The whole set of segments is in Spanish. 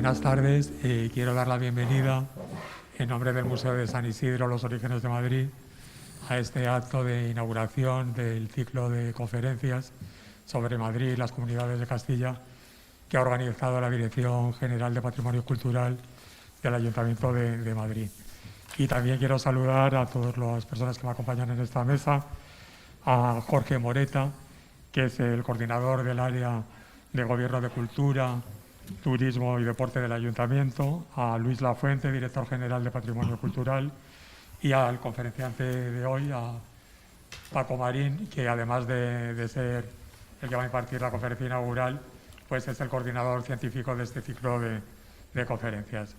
Buenas tardes. Quiero dar la bienvenida en nombre del Museo de San Isidro, Los Orígenes de Madrid, a este acto de inauguración del ciclo de conferencias sobre Madrid y las comunidades de Castilla que ha organizado la Dirección General de Patrimonio Cultural del Ayuntamiento de Madrid. Y también quiero saludar a todas las personas que me acompañan en esta mesa, a Jorge Moreta, que es el coordinador del área de Gobierno de Cultura, Turismo y Deporte del Ayuntamiento, a Luis Lafuente, director general de Patrimonio Cultural, y al conferenciante de hoy, a Paco Marín, que además de ser el que va a impartir la conferencia inaugural, pues es el coordinador científico de este ciclo de conferencias.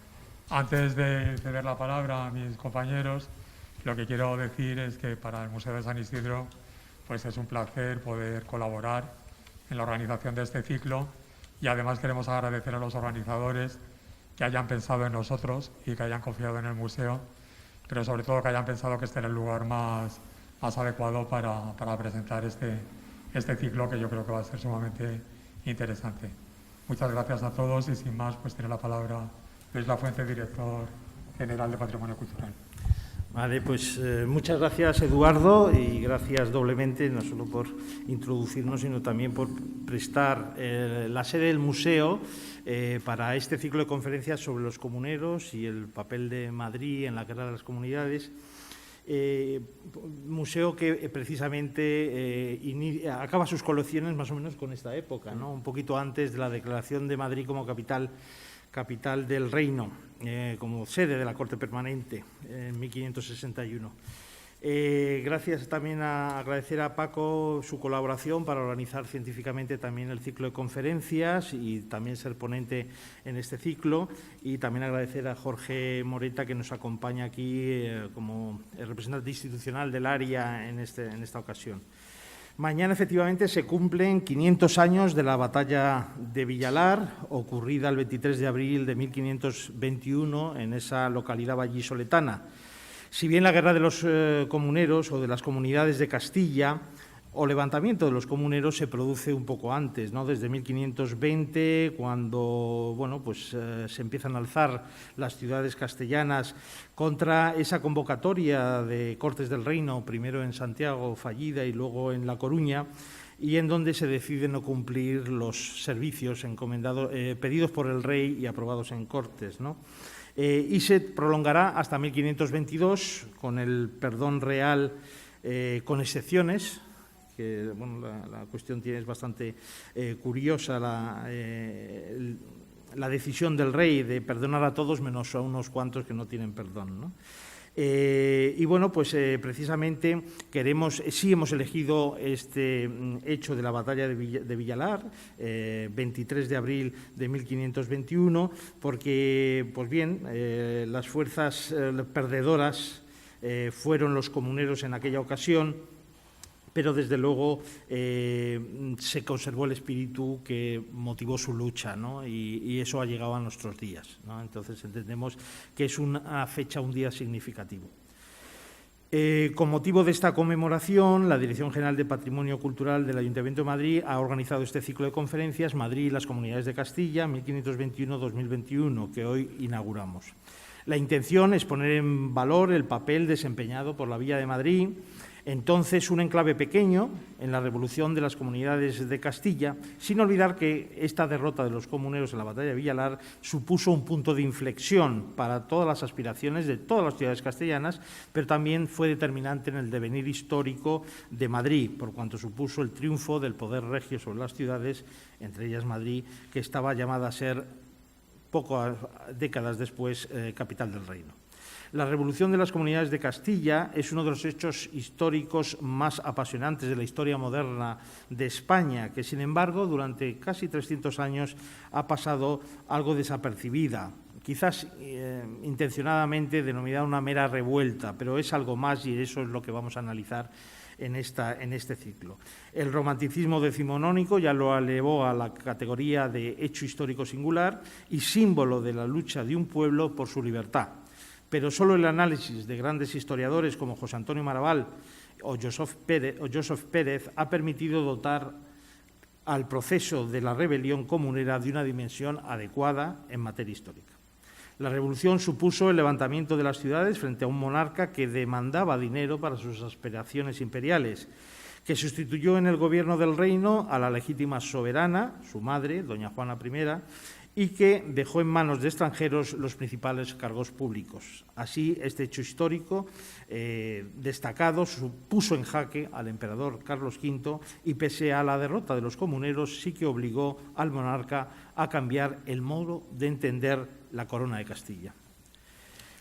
Antes de ceder la palabra a mis compañeros, lo que quiero decir es que para el Museo de San Isidro pues es un placer poder colaborar en la organización de este ciclo, y además queremos agradecer a los organizadores que hayan pensado en nosotros y que hayan confiado en el museo, pero sobre todo que hayan pensado que este era el lugar más adecuado para presentar este ciclo, que yo creo que va a ser sumamente interesante. Muchas gracias a todos y sin más, pues tiene la palabra Luis Lafuente, director general de Patrimonio Cultural. Vale, pues muchas gracias, Eduardo, y gracias doblemente, no solo por introducirnos, sino también por prestar la sede del museo para este ciclo de conferencias sobre los comuneros y el papel de Madrid en la guerra de las comunidades. Museo que precisamente acaba sus colecciones más o menos con esta época, ¿no? Un poquito antes de la declaración de Madrid como capital del reino, como sede de la Corte Permanente en 1561. Gracias también agradecer a Paco su colaboración para organizar científicamente también el ciclo de conferencias y también ser ponente en este ciclo, y también agradecer a Jorge Moreta, que nos acompaña aquí como el representante institucional del área en esta ocasión. Mañana, efectivamente, se cumplen 500 años de la batalla de Villalar, ocurrida el 23 de abril de 1521 en esa localidad vallisoletana. Si bien la guerra de los comuneros o de las comunidades de Castilla o levantamiento de los comuneros se produce un poco antes, ¿no? Desde 1520, cuando se empiezan a alzar las ciudades castellanas contra esa convocatoria de Cortes del Reino, primero en Santiago, fallida, y luego en La Coruña, y en donde se decide no cumplir los servicios pedidos por el rey y aprobados en Cortes, ¿no? Y se prolongará hasta 1522 con el perdón real, con excepciones, que la cuestión es bastante curiosa, la decisión del rey de perdonar a todos menos a unos cuantos que no tienen perdón, ¿no? Precisamente sí hemos elegido este hecho de la batalla de Villalar, 23 de abril de 1521, porque las fuerzas perdedoras fueron los comuneros en aquella ocasión, pero desde luego se conservó el espíritu que motivó su lucha, ¿no? Y eso ha llegado a nuestros días, ¿no? Entonces entendemos que es una fecha, un día significativo. Con motivo de esta conmemoración, la Dirección General de Patrimonio Cultural del Ayuntamiento de Madrid ha organizado este ciclo de conferencias, Madrid y las comunidades de Castilla, 1521-2021, que hoy inauguramos. La intención es poner en valor el papel desempeñado por la Villa de Madrid, entonces un enclave pequeño en la revolución de las comunidades de Castilla, sin olvidar que esta derrota de los comuneros en la batalla de Villalar supuso un punto de inflexión para todas las aspiraciones de todas las ciudades castellanas, pero también fue determinante en el devenir histórico de Madrid, por cuanto supuso el triunfo del poder regio sobre las ciudades, entre ellas Madrid, que estaba llamada a ser, pocas décadas después, capital del reino. La revolución de las comunidades de Castilla es uno de los hechos históricos más apasionantes de la historia moderna de España, que, sin embargo, durante casi 300 años ha pasado algo desapercibida, quizás intencionadamente denominada una mera revuelta, pero es algo más, y eso es lo que vamos a analizar en este ciclo. El romanticismo decimonónico ya lo elevó a la categoría de hecho histórico singular y símbolo de la lucha de un pueblo por su libertad. Pero solo el análisis de grandes historiadores como José Antonio Maraval o Joseph Pérez ha permitido dotar al proceso de la rebelión comunera de una dimensión adecuada en materia histórica. La revolución supuso el levantamiento de las ciudades frente a un monarca que demandaba dinero para sus aspiraciones imperiales, que sustituyó en el gobierno del reino a la legítima soberana, su madre, doña Juana I, y que dejó en manos de extranjeros los principales cargos públicos. Así, este hecho histórico destacado puso en jaque al emperador Carlos V y, pese a la derrota de los comuneros, sí que obligó al monarca a cambiar el modo de entender la corona de Castilla.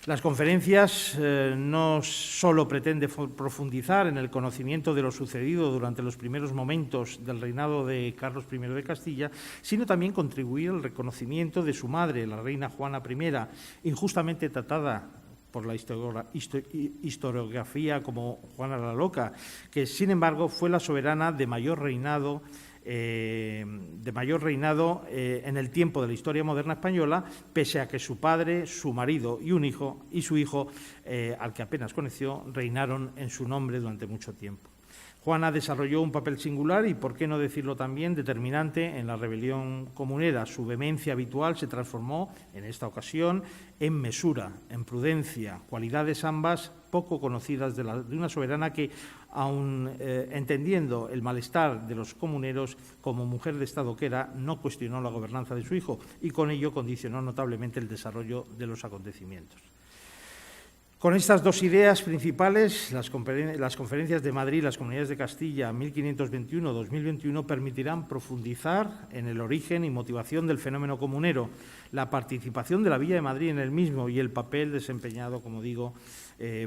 Las conferencias no solo pretenden profundizar en el conocimiento de lo sucedido durante los primeros momentos del reinado de Carlos I de Castilla, sino también contribuir al reconocimiento de su madre, la reina Juana I, injustamente tratada por la historiografía como Juana la Loca, que sin embargo fue la soberana de mayor reinado en el tiempo de la historia moderna española, pese a que su padre, su marido y su hijo, al que apenas conoció, reinaron en su nombre durante mucho tiempo. Juana desarrolló un papel singular y, por qué no decirlo también, determinante en la rebelión comunera. Su vehemencia habitual se transformó, en esta ocasión, en mesura, en prudencia, cualidades ambas poco conocidas de una soberana que, aun entendiendo el malestar de los comuneros, como mujer de Estado que era, no cuestionó la gobernanza de su hijo y con ello condicionó notablemente el desarrollo de los acontecimientos. Con estas dos ideas principales, las conferencias de Madrid y las Comunidades de Castilla 1521-2021 permitirán profundizar en el origen y motivación del fenómeno comunero, la participación de la Villa de Madrid en el mismo y el papel desempeñado, como digo,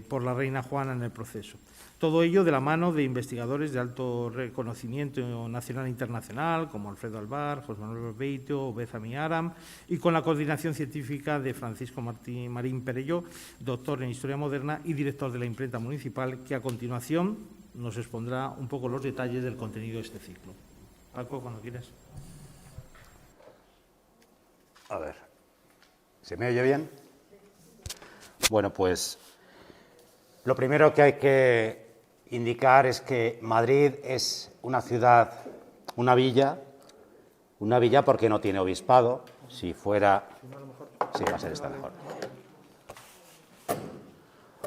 por la reina Juana en el proceso. Todo ello de la mano de investigadores de alto reconocimiento nacional e internacional, como Alfredo Alvar, José Manuel Beito o Bezami Aram, y con la coordinación científica de Francisco Marín Perelló, doctor en Historia Moderna y director de la imprenta municipal, que a continuación nos expondrá un poco los detalles del contenido de este ciclo. Paco, cuando quieras. A ver, ¿se me oye bien? Bueno, pues lo primero que hay que indicar es que Madrid es una ciudad, una villa porque no tiene obispado. Si fuera... Sí, va a ser esta mejor.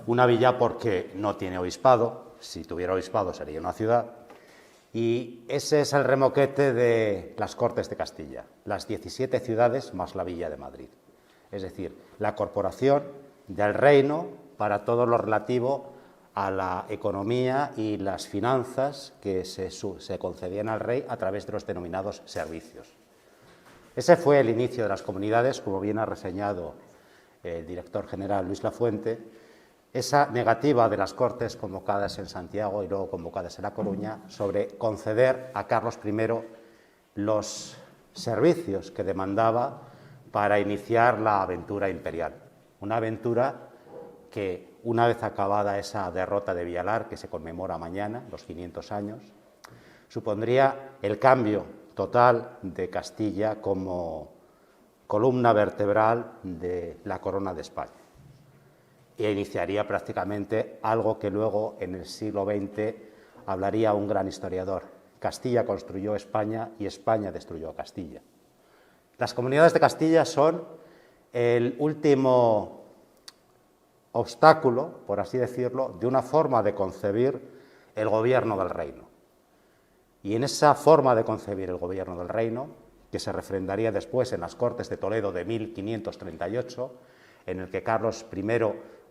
Una villa porque no tiene obispado. Si tuviera obispado sería una ciudad. Y ese es el remoquete de las Cortes de Castilla, las 17 ciudades más la Villa de Madrid. Es decir, la corporación del reino para todo lo relativo a la economía y las finanzas que se concedían al rey a través de los denominados servicios. Ese fue el inicio de las comunidades, como bien ha reseñado el director general Luis Lafuente. Esa negativa de las Cortes convocadas en Santiago y luego convocadas en La Coruña sobre conceder a Carlos I los servicios que demandaba para iniciar la aventura imperial. Una aventura que, una vez acabada esa derrota de Villalar, que se conmemora mañana, los 500 años, supondría el cambio total de Castilla como columna vertebral de la corona de España. E iniciaría prácticamente algo que luego, en el siglo XX, hablaría un gran historiador. Castilla construyó España y España destruyó a Castilla. Las comunidades de Castilla son el último obstáculo, por así decirlo, de una forma de concebir el gobierno del reino. Y en esa forma de concebir el gobierno del reino, que se refrendaría después en las Cortes de Toledo de 1538, en el que Carlos I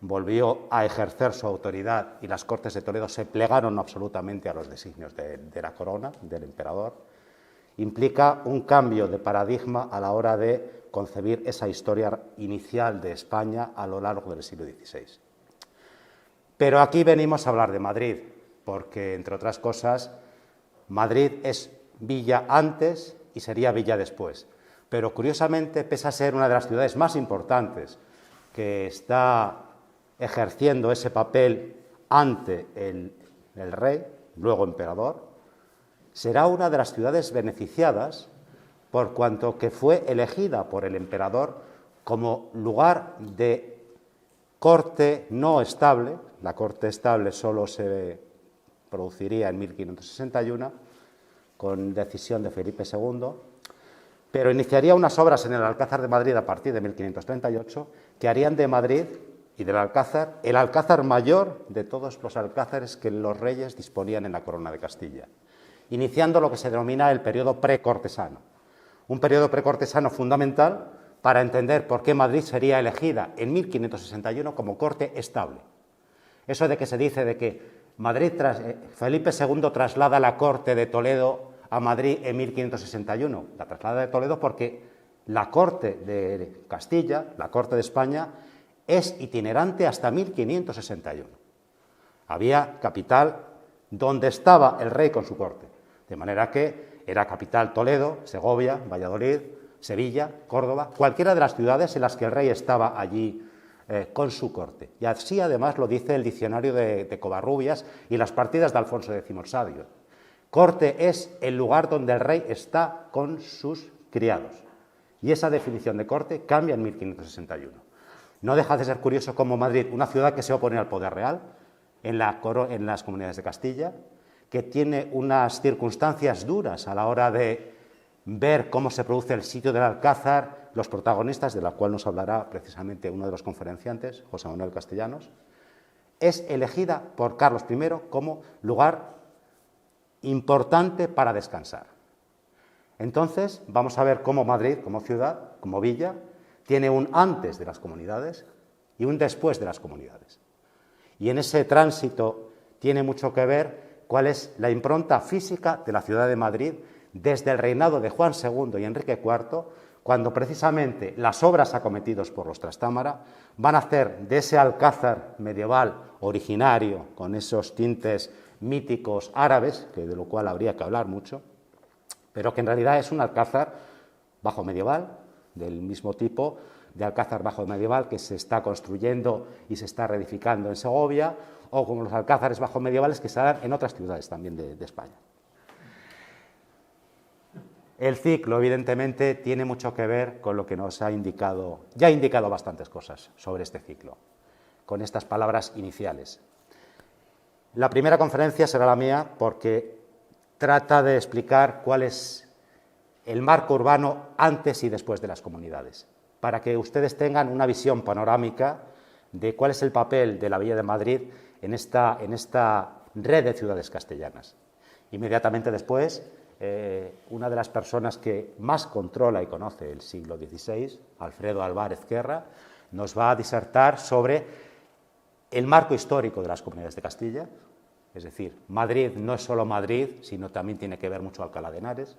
volvió a ejercer su autoridad y las Cortes de Toledo se plegaron absolutamente a los designios de la corona, del emperador, implica un cambio de paradigma a la hora de concebir esa historia inicial de España a lo largo del siglo XVI. Pero aquí venimos a hablar de Madrid, porque, entre otras cosas, Madrid es villa antes y sería villa después. Pero, curiosamente, pese a ser una de las ciudades más importantes que está ejerciendo ese papel ante el rey, luego emperador, será una de las ciudades beneficiadas por cuanto que fue elegida por el emperador como lugar de corte no estable. La corte estable solo se produciría en 1561, con decisión de Felipe II, pero iniciaría unas obras en el Alcázar de Madrid a partir de 1538 que harían de Madrid y del Alcázar el alcázar mayor de todos los alcázares que los reyes disponían en la corona de Castilla, iniciando lo que se denomina el periodo precortesano. Un periodo precortesano fundamental para entender por qué Madrid sería elegida en 1561 como corte estable. Eso de que se dice de que Felipe II traslada la corte de Toledo a Madrid en 1561. La traslada de Toledo porque la corte de Castilla, la corte de España, es itinerante hasta 1561. Había capital donde estaba el rey con su corte, de manera que era capital Toledo, Segovia, Valladolid, Sevilla, Córdoba, cualquiera de las ciudades en las que el rey estaba allí con su corte. Y así además lo dice el diccionario de Covarrubias y las partidas de Alfonso X el Sabio. Corte es el lugar donde el rey está con sus criados. Y esa definición de corte cambia en 1561. No deja de ser curioso cómo Madrid, una ciudad que se opone al poder real en las comunidades de Castilla, que tiene unas circunstancias duras a la hora de ver cómo se produce el sitio del Alcázar, los protagonistas, de la cual nos hablará precisamente uno de los conferenciantes, José Manuel Castellanos, es elegida por Carlos I como lugar importante para descansar. Entonces, vamos a ver cómo Madrid, como ciudad, como villa, tiene un antes de las comunidades y un después de las comunidades. Y en ese tránsito tiene mucho que ver cuál es la impronta física de la ciudad de Madrid desde el reinado de Juan II y Enrique IV, cuando precisamente las obras acometidas por los Trastámara van a hacer de ese alcázar medieval originario, con esos tintes míticos árabes, de lo cual habría que hablar mucho, pero que en realidad es un alcázar bajo medieval, del mismo tipo de alcázar bajo medieval que se está construyendo y se está reedificando en Segovia, o como los alcázares bajo medievales que se dan en otras ciudades también de España. El ciclo, evidentemente, tiene mucho que ver con lo que nos ha indicado, ya ha indicado bastantes cosas sobre este ciclo, con estas palabras iniciales. La primera conferencia será la mía porque trata de explicar cuál es el marco urbano antes y después de las comunidades, para que ustedes tengan una visión panorámica de cuál es el papel de la Villa de Madrid en esta red de ciudades castellanas. Inmediatamente después, una de las personas que más controla y conoce el siglo XVI, Alfredo Álvarez Guerra, nos va a disertar sobre el marco histórico de las comunidades de Castilla, es decir, Madrid no es solo Madrid, sino también tiene que ver mucho Alcalá de Henares.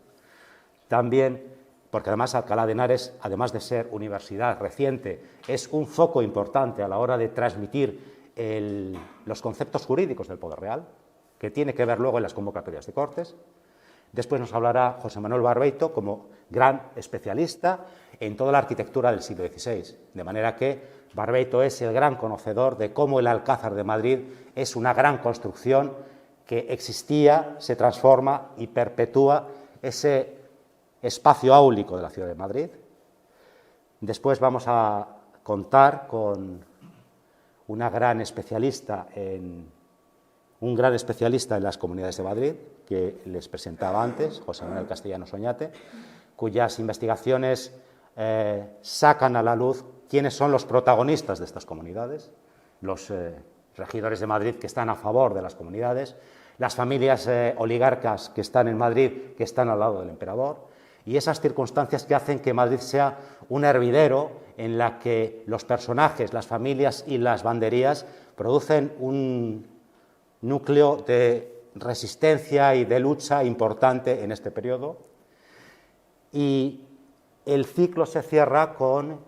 También, porque además Alcalá de Henares, además de ser universidad reciente, es un foco importante a la hora de transmitir los conceptos jurídicos del poder real, que tiene que ver luego en las convocatorias de Cortes. Después nos hablará José Manuel Barbeito como gran especialista en toda la arquitectura del siglo XVI, de manera que Barbeito es el gran conocedor de cómo el Alcázar de Madrid es una gran construcción que existía, se transforma y perpetúa ese espacio áulico de la ciudad de Madrid. Después vamos a contar con un gran especialista en las comunidades de Madrid, que les presentaba antes, José Manuel Castellanos Oñate, cuyas investigaciones sacan a la luz quiénes son los protagonistas de estas comunidades, los regidores de Madrid que están a favor de las comunidades, las familias oligarcas que están en Madrid, que están al lado del emperador, y esas circunstancias que hacen que Madrid sea un hervidero en la que los personajes, las familias y las banderías producen un núcleo de resistencia y de lucha importante en este periodo. Y el ciclo se cierra con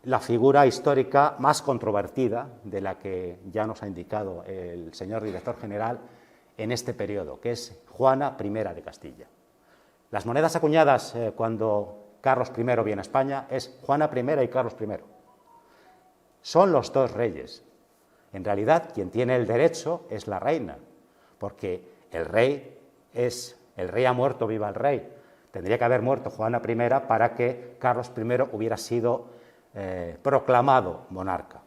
la figura histórica más controvertida de la que ya nos ha indicado el señor director general en este periodo, que es Juana I de Castilla. Las monedas acuñadas cuando Carlos I viene a España es Juana I y Carlos I. Son los dos reyes. En realidad, quien tiene el derecho es la reina, porque el rey ha muerto, viva el rey. Tendría que haber muerto Juana I para que Carlos I hubiera sido proclamado monarca.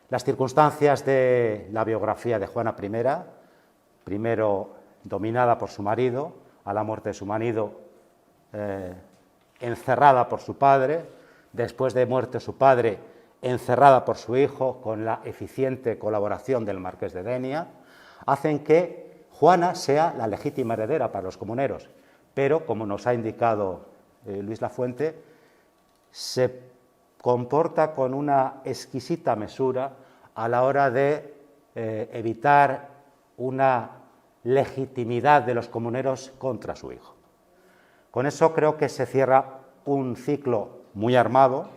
Las circunstancias de la biografía de Juana I, primero dominada por su marido, a la muerte de su marido, encerrada por su padre, después de muerto su padre, encerrada por su hijo, con la eficiente colaboración del marqués de Denia, hacen que Juana sea la legítima heredera para los comuneros, pero, como nos ha indicado Luis Lafuente, se comporta con una exquisita mesura a la hora de evitar una legitimidad de los comuneros contra su hijo. Con eso creo que se cierra un ciclo muy armado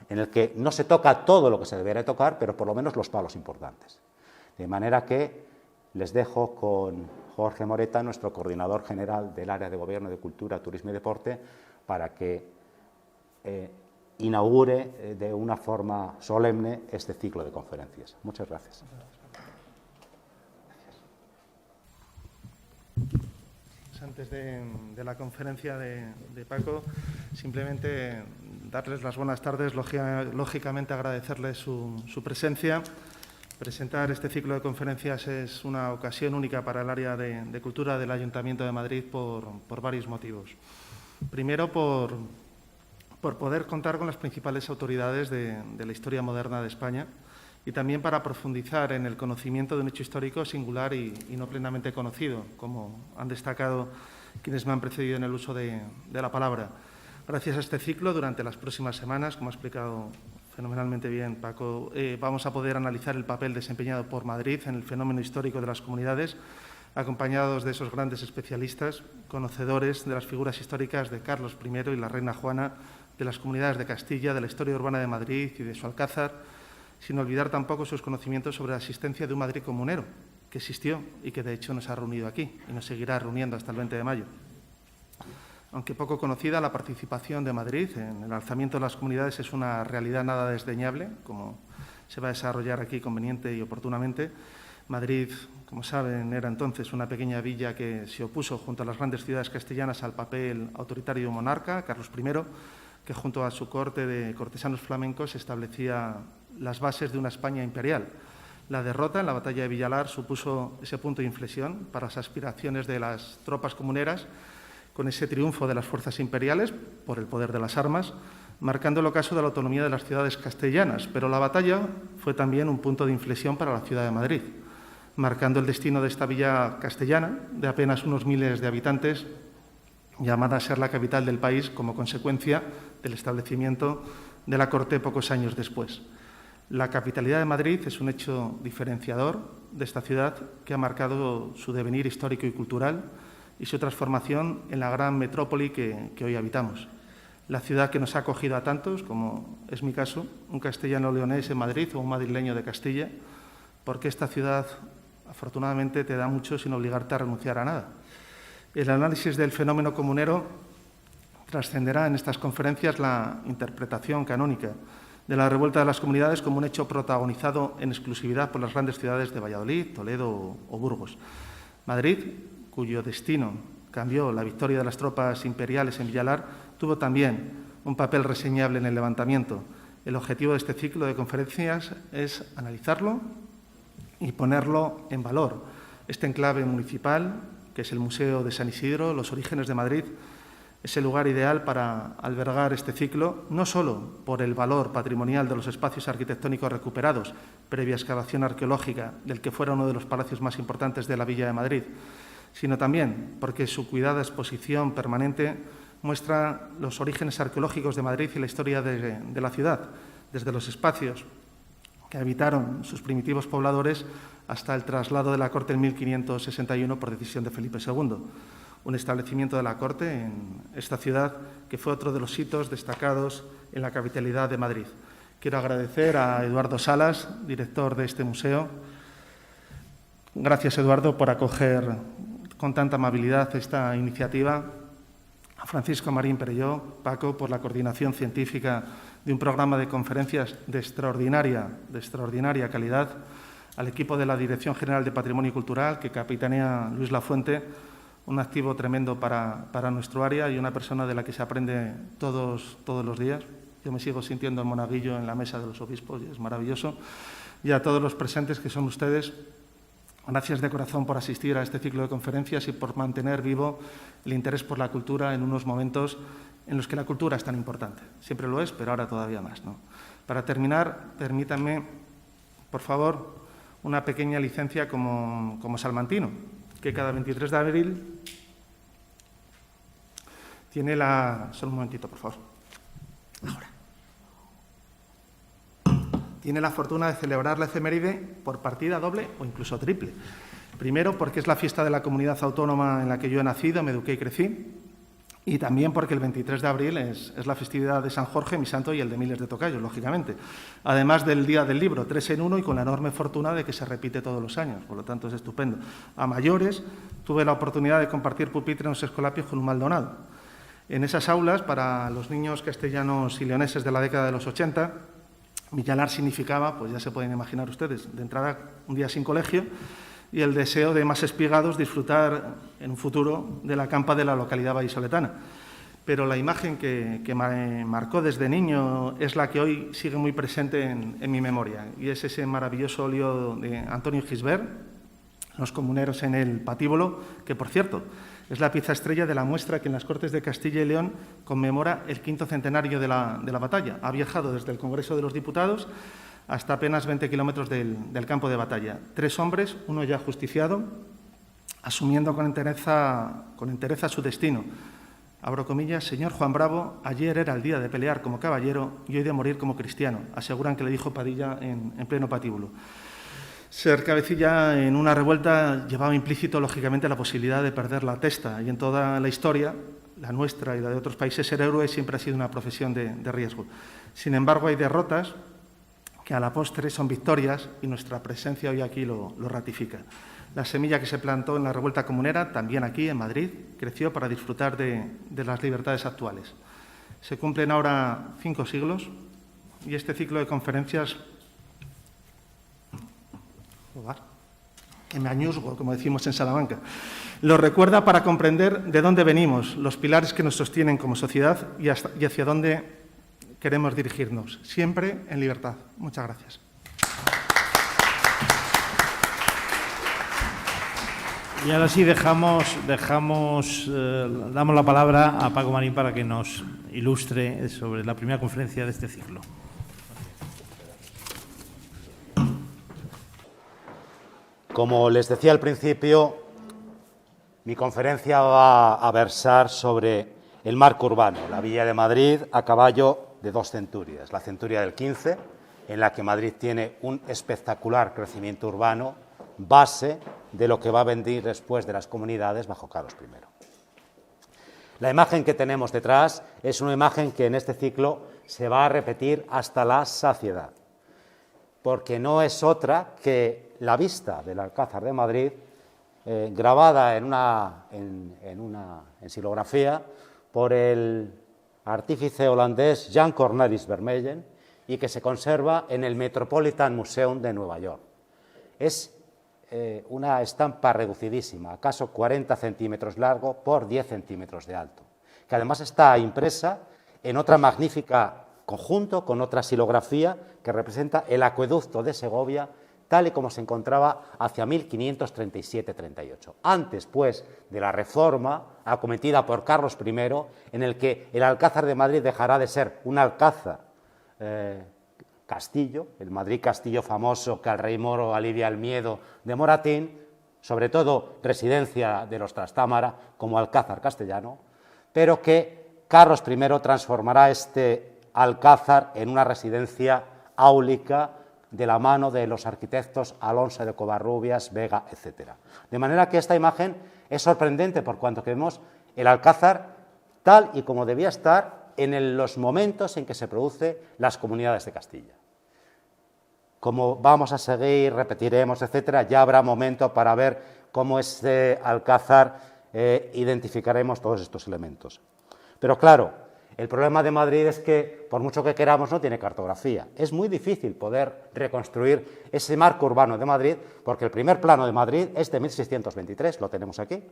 en el que no se toca todo lo que se debería tocar, pero por lo menos los palos importantes. De manera que les dejo con Jorge Moreta, nuestro coordinador general del área de Gobierno, de Cultura, Turismo y Deporte, para que inaugure de una forma solemne este ciclo de conferencias. Muchas gracias. Antes de la conferencia de Paco, simplemente darles las buenas tardes, lógicamente agradecerles su presencia. Presentar este ciclo de conferencias es una ocasión única para el área de cultura del Ayuntamiento de Madrid por varios motivos. Primero, por poder contar con las principales autoridades de la historia moderna de España, y también para profundizar en el conocimiento de un hecho histórico singular y no plenamente conocido, como han destacado quienes me han precedido en el uso de la palabra. Gracias a este ciclo, durante las próximas semanas, como ha explicado fenomenalmente bien Paco, vamos a poder analizar el papel desempeñado por Madrid en el fenómeno histórico de las comunidades, acompañados de esos grandes especialistas, conocedores de las figuras históricas de Carlos I y la reina Juana, de las comunidades de Castilla, de la historia urbana de Madrid y de su alcázar, sin olvidar tampoco sus conocimientos sobre la existencia de un Madrid comunero, que existió y que de hecho nos ha reunido aquí y nos seguirá reuniendo hasta el 20 de mayo. Aunque poco conocida, la participación de Madrid en el alzamiento de las comunidades es una realidad nada desdeñable, como se va a desarrollar aquí conveniente y oportunamente. Madrid, como saben, era entonces una pequeña villa que se opuso junto a las grandes ciudades castellanas al papel autoritario de un monarca, Carlos I, que junto a su corte de cortesanos flamencos establecía las bases de una España imperial. La derrota en la batalla de Villalar supuso ese punto de inflexión para las aspiraciones de las tropas comuneras, con ese triunfo de las fuerzas imperiales por el poder de las armas, marcando el ocaso de la autonomía de las ciudades castellanas. Pero la batalla fue también un punto de inflexión para la ciudad de Madrid, marcando el destino de esta villa castellana, de apenas unos miles de habitantes, llamada a ser la capital del país como consecuencia del establecimiento de la corte pocos años después. La capitalidad de Madrid es un hecho diferenciador de esta ciudad que ha marcado su devenir histórico y cultural y su transformación en la gran metrópoli que hoy habitamos. La ciudad que nos ha acogido a tantos, como es mi caso, un castellano-leonés en Madrid o un madrileño de Castilla, porque esta ciudad, afortunadamente, te da mucho sin obligarte a renunciar a nada. El análisis del fenómeno comunero trascenderá en estas conferencias la interpretación canónica de la revuelta de las comunidades como un hecho protagonizado en exclusividad por las grandes ciudades de Valladolid, Toledo o Burgos. Madrid, cuyo destino cambió la victoria de las tropas imperiales en Villalar, tuvo también un papel reseñable en el levantamiento. El objetivo de este ciclo de conferencias es analizarlo y ponerlo en valor. Este enclave municipal, que es el Museo de San Isidro, los orígenes de Madrid, es el lugar ideal para albergar este ciclo, no solo por el valor patrimonial de los espacios arquitectónicos recuperados, previa excavación arqueológica del que fuera uno de los palacios más importantes de la Villa de Madrid, sino también porque su cuidada exposición permanente muestra los orígenes arqueológicos de Madrid y la historia de la ciudad, desde los espacios que habitaron sus primitivos pobladores hasta el traslado de la corte en 1561 por decisión de Felipe II. Un establecimiento de la corte en esta ciudad que fue otro de los hitos destacados en la capitalidad de Madrid. Quiero agradecer a Eduardo Salas, director de este museo. Gracias, Eduardo, por acoger con tanta amabilidad esta iniciativa. A Francisco Marín Perelló, Paco, por la coordinación científica de un programa de conferencias de extraordinaria calidad. Al equipo de la Dirección General de Patrimonio Cultural, que capitanea Luis Lafuente, un activo tremendo para nuestro área y una persona de la que se aprende todos los días. Yo me sigo sintiendo el monaguillo en la mesa de los obispos y es maravilloso. Y a todos los presentes, que son ustedes, Gracias de corazón por asistir a este ciclo de conferencias y por mantener vivo el interés por la cultura en unos momentos en los que la cultura es tan importante. Siempre lo es, pero ahora todavía más, ¿no? Para terminar, permítanme, por favor, una pequeña licencia como salmantino, que cada 23 de abril tiene la... Solo un momentito, por favor. Ahora. Tiene la fortuna de celebrar la efeméride por partida doble o incluso triple. Primero, porque es la fiesta de la comunidad autónoma en la que yo he nacido, me eduqué y crecí, y también porque el 23 de abril es la festividad de San Jorge, mi santo, y el de miles de tocayos, lógicamente. Además del Día del Libro, 3 en 1 y con la enorme fortuna de que se repite todos los años, por lo tanto es estupendo. A mayores, tuve la oportunidad de compartir pupitre en los escolapios con un Maldonado. En esas aulas, para los niños castellanos y leoneses de la década de los 80, Villalar significaba, pues ya se pueden imaginar ustedes, de entrada un día sin colegio y el deseo de más espigados disfrutar en un futuro de la campa de la localidad vallisoletana. Pero la imagen que me marcó desde niño es la que hoy sigue muy presente en mi memoria, y es ese maravilloso óleo de Antonio Gisbert, Los comuneros en el patíbulo, que, por cierto, es la pieza estrella de la muestra que en las Cortes de Castilla y León conmemora el 5º centenario de la batalla. Ha viajado desde el Congreso de los Diputados hasta apenas 20 kilómetros del campo de batalla. 3 hombres, uno ya ajusticiado, asumiendo con entereza su destino. Abro comillas: señor Juan Bravo, ayer era el día de pelear como caballero y hoy de morir como cristiano, aseguran que le dijo Padilla en pleno patíbulo. Ser cabecilla en una revuelta llevaba implícito, lógicamente, la posibilidad de perder la testa, y en toda la historia, la nuestra y la de otros países, ser héroe siempre ha sido una profesión de riesgo. Sin embargo, hay derrotas que a la postre son victorias, y nuestra presencia hoy aquí lo ratifica. La semilla que se plantó en la revuelta comunera, también aquí en Madrid, creció para disfrutar de las libertades actuales. Se cumplen ahora 5 siglos y este ciclo de conferencias, que me añusgo, como decimos en Salamanca, lo recuerda para comprender de dónde venimos, los pilares que nos sostienen como sociedad y hacia dónde queremos dirigirnos, siempre en libertad. Muchas gracias. Y ahora sí damos la palabra a Paco Marín para que nos ilustre sobre la primera conferencia de este ciclo. Como les decía al principio, mi conferencia va a versar sobre el marco urbano, la Villa de Madrid a caballo de 2 centurias. La centuria del 15, en la que Madrid tiene un espectacular crecimiento urbano, base de lo que va a venir después de las comunidades bajo Carlos I. La imagen que tenemos detrás es una imagen que en este ciclo se va a repetir hasta la saciedad, porque no es otra que la vista del Alcázar de Madrid, grabada en xilografía por el artífice holandés Jan Cornelis Vermeulen, y que se conserva en el Metropolitan Museum de Nueva York. Es una estampa reducidísima, acaso 40 centímetros largo por 10 centímetros de alto, que además está impresa en otra magnífica conjunto con otra xilografía que representa el acueducto de Segovia tal y como se encontraba hacia 1537-38, antes pues de la reforma acometida por Carlos I, en el que el Alcázar de Madrid dejará de ser un alcázar castillo, el Madrid castillo famoso que al rey moro alivia el miedo de Moratín, sobre todo residencia de los Trastámara como alcázar castellano, pero que Carlos I transformará este alcázar en una residencia áulica de la mano de los arquitectos Alonso de Covarrubias, Vega, etc. De manera que esta imagen es sorprendente por cuanto que vemos el alcázar tal y como debía estar en los momentos en que se producen las comunidades de Castilla. Como vamos a seguir, repetiremos, etcétera, ya habrá momento para ver cómo este alcázar identificaremos todos estos elementos. Pero claro, el problema de Madrid es que, por mucho que queramos, no tiene cartografía. Es muy difícil poder reconstruir ese marco urbano de Madrid, porque el primer plano de Madrid es de 1623, lo tenemos aquí,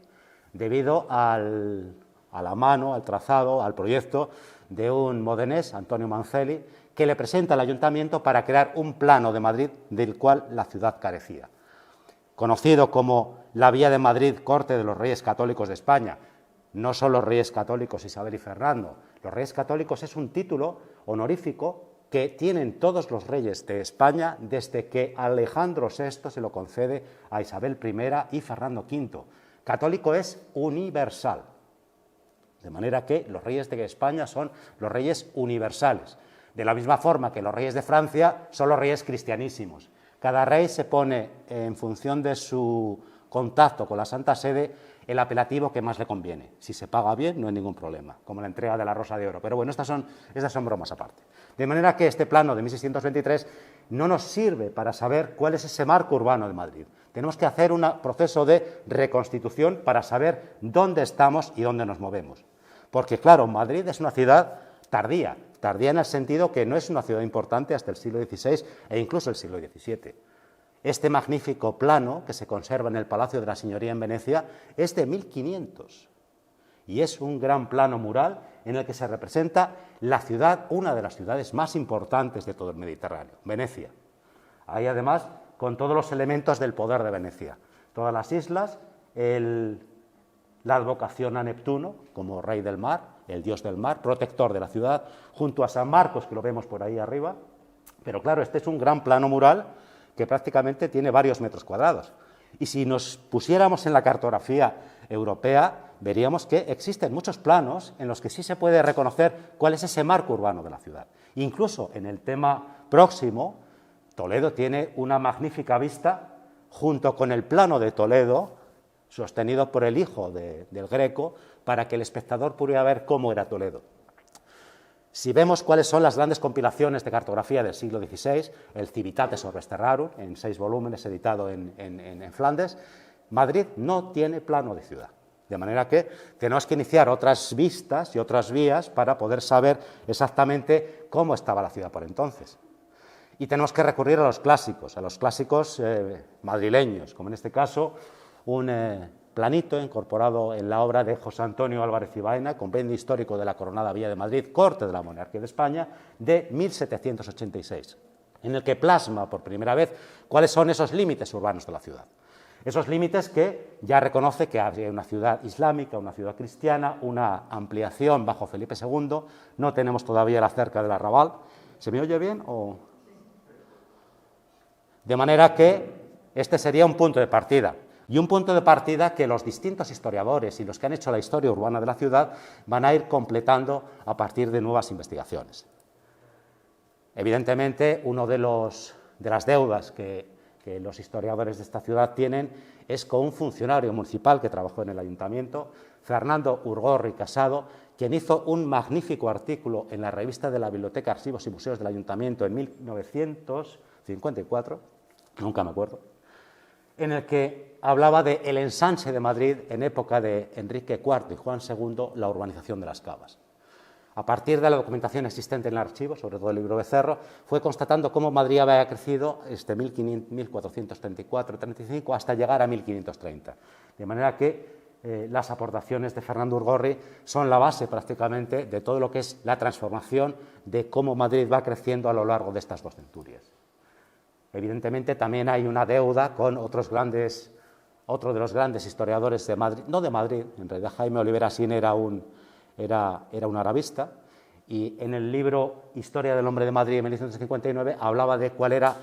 debido a la mano, al trazado, al proyecto de un modenés, Antonio Mancelli, que le presenta al ayuntamiento para crear un plano de Madrid del cual la ciudad carecía. conocido como la Vía de Madrid, corte de los Reyes Católicos de España. No son los Reyes Católicos Isabel y Fernando. Los Reyes Católicos es un título honorífico que tienen todos los reyes de España desde que Alejandro VI se lo concede a Isabel I y Fernando V. Católico es universal. De manera que los reyes de España son los reyes universales. De la misma forma que los reyes de Francia son los reyes cristianísimos. Cada rey se pone, en función de su contacto con la Santa Sede, el apelativo que más le conviene. Si se paga bien, no hay ningún problema, como la entrega de la Rosa de Oro. Pero bueno, estas son bromas aparte. De manera que este plano de 1623 no nos sirve para saber cuál es ese marco urbano de Madrid. Tenemos que hacer un proceso de reconstitución para saber dónde estamos y dónde nos movemos. Porque, claro, Madrid es una ciudad tardía en el sentido que no es una ciudad importante hasta el siglo XVI e incluso el siglo XVII. Este magnífico plano que se conserva en el Palacio de la Signoría en Venecia es de 1500 y es un gran plano mural en el que se representa la ciudad, una de las ciudades más importantes de todo el Mediterráneo, Venecia. Ahí además con todos los elementos del poder de Venecia, todas las islas, la advocación a Neptuno como rey del mar, el dios del mar, protector de la ciudad, junto a San Marcos, que lo vemos por ahí arriba. Pero claro, este es un gran plano mural que prácticamente tiene varios metros cuadrados. Y si nos pusiéramos en la cartografía europea, veríamos que existen muchos planos en los que sí se puede reconocer cuál es ese marco urbano de la ciudad. Incluso en el tema próximo, Toledo tiene una magnífica vista junto con el plano de Toledo, sostenido por el hijo del Greco, para que el espectador pudiera ver cómo era Toledo. Si vemos cuáles son las grandes compilaciones de cartografía del siglo XVI, el Civitates Orbes Terrarum, en 6 volúmenes, editado en Flandes, Madrid no tiene plano de ciudad. De manera que tenemos que iniciar otras vistas y otras vías para poder saber exactamente cómo estaba la ciudad por entonces. Y tenemos que recurrir a los clásicos madrileños, como en este caso un planito incorporado en la obra de José Antonio Álvarez y Baena, Compendio Histórico de la Coronada Villa de Madrid, Corte de la Monarquía de España, de 1786, en el que plasma por primera vez cuáles son esos límites urbanos de la ciudad. Esos límites que ya reconoce que había una ciudad islámica, una ciudad cristiana, una ampliación bajo Felipe II, no tenemos todavía la cerca del Arrabal. ¿Se me oye bien? De manera que este sería un punto de partida. Y un punto de partida que los distintos historiadores y los que han hecho la historia urbana de la ciudad van a ir completando a partir de nuevas investigaciones. Evidentemente, una de las deudas que los historiadores de esta ciudad tienen es con un funcionario municipal que trabajó en el ayuntamiento, Fernando Urgorri Casado, quien hizo un magnífico artículo en la revista de la Biblioteca, Archivos y Museos del Ayuntamiento en 1954, nunca me acuerdo, en el que hablaba de el ensanche de Madrid en época de Enrique IV y Juan II, la urbanización de las Cavas. A partir de la documentación existente en el archivo, sobre todo el libro Becerro, fue constatando cómo Madrid había crecido desde 1434-35 hasta llegar a 1530. De manera que las aportaciones de Fernando Urgorri son la base prácticamente de todo lo que es la transformación de cómo Madrid va creciendo a lo largo de estas 2 centurias. Evidentemente también hay una deuda con otro de los grandes historiadores de Madrid, no de Madrid, en realidad Jaime Olivera Sin era un arabista, y en el libro Historia del Hombre de Madrid en 1959 hablaba de cuál era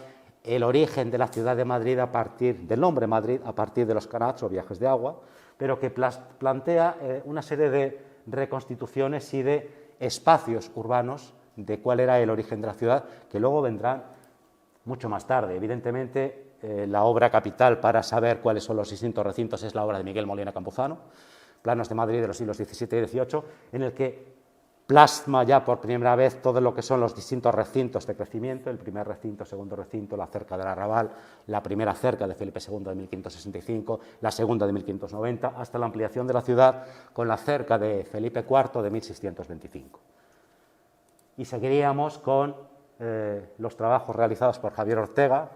el origen de la ciudad de Madrid del nombre Madrid a partir de los canals o viajes de agua, pero que plantea una serie de reconstituciones y de espacios urbanos de cuál era el origen de la ciudad, que luego vendrán mucho más tarde. Evidentemente, la obra capital para saber cuáles son los distintos recintos es la obra de Miguel Molina Campuzano, Planos de Madrid de los siglos XVII y XVIII, en el que plasma ya por primera vez todo lo que son los distintos recintos de crecimiento, el primer recinto, segundo recinto, la cerca del Arrabal, la primera cerca de Felipe II de 1565, la segunda de 1590, hasta la ampliación de la ciudad con la cerca de Felipe IV de 1625. Y seguiríamos con los trabajos realizados por Javier Ortega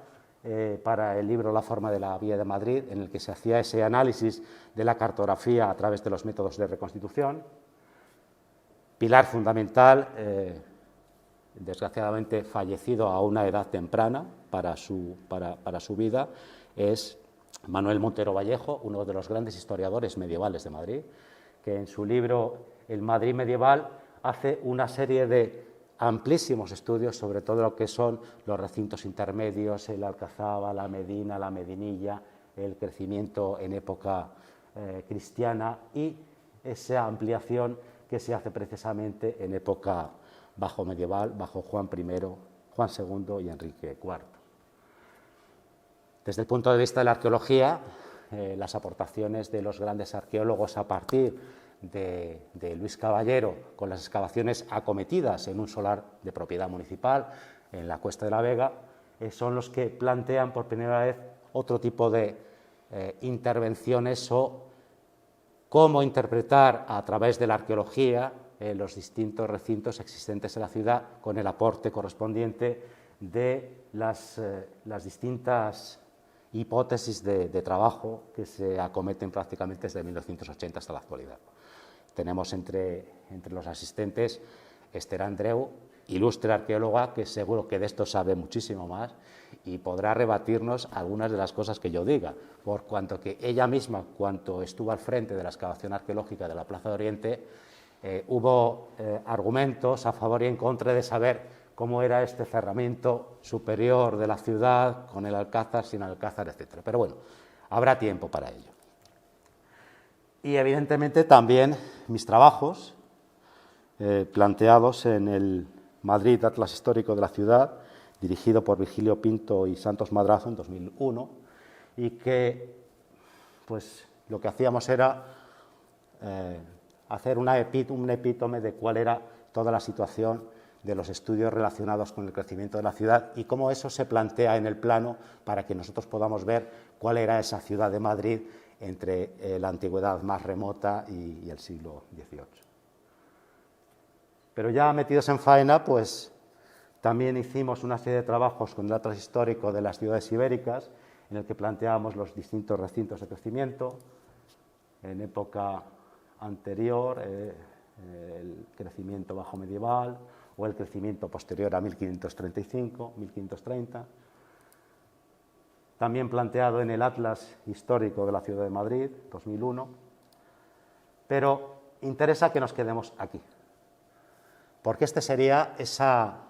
para el libro La forma de la Vía de Madrid, en el que se hacía ese análisis de la cartografía a través de los métodos de reconstitución. Pilar fundamental, desgraciadamente fallecido a una edad temprana para su vida, es Manuel Montero Vallejo, uno de los grandes historiadores medievales de Madrid, que en su libro El Madrid medieval hace una serie de amplísimos estudios sobre todo lo que son los recintos intermedios, el Alcazaba, la Medina, la Medinilla, el crecimiento en época cristiana y esa ampliación que se hace precisamente en época bajo medieval, bajo Juan I, Juan II y Enrique IV. Desde el punto de vista de la arqueología, las aportaciones de los grandes arqueólogos a partir de Luis Caballero con las excavaciones acometidas en un solar de propiedad municipal en la Cuesta de la Vega son los que plantean por primera vez otro tipo de intervenciones o cómo interpretar a través de la arqueología los distintos recintos existentes en la ciudad con el aporte correspondiente de las distintas hipótesis de trabajo que se acometen prácticamente desde 1980 hasta la actualidad. Tenemos entre los asistentes Esther Andreu, ilustre arqueóloga, que seguro que de esto sabe muchísimo más y podrá rebatirnos algunas de las cosas que yo diga, por cuanto que ella misma, cuando estuvo al frente de la excavación arqueológica de la Plaza de Oriente, hubo argumentos a favor y en contra de saber cómo era este cerramiento superior de la ciudad, con el alcázar, sin alcázar, etc. Pero bueno, habrá tiempo para ello. Y evidentemente también mis trabajos planteados en el Madrid Atlas Histórico de la Ciudad, dirigido por Virgilio Pinto y Santos Madrazo en 2001, y que pues lo que hacíamos era hacer un epítome de cuál era toda la situación de los estudios relacionados con el crecimiento de la ciudad y cómo eso se plantea en el plano para que nosotros podamos ver cuál era esa ciudad de Madrid entre la antigüedad más remota y el siglo XVIII. Pero ya metidos en faena, pues también hicimos una serie de trabajos con el Atlas Histórico de las ciudades ibéricas, en el que planteábamos los distintos recintos de crecimiento en época anterior, el crecimiento bajo medieval o el crecimiento posterior a 1535, 1530. También planteado en el Atlas Histórico de la Ciudad de Madrid, 2001, pero interesa que nos quedemos aquí, porque este sería esa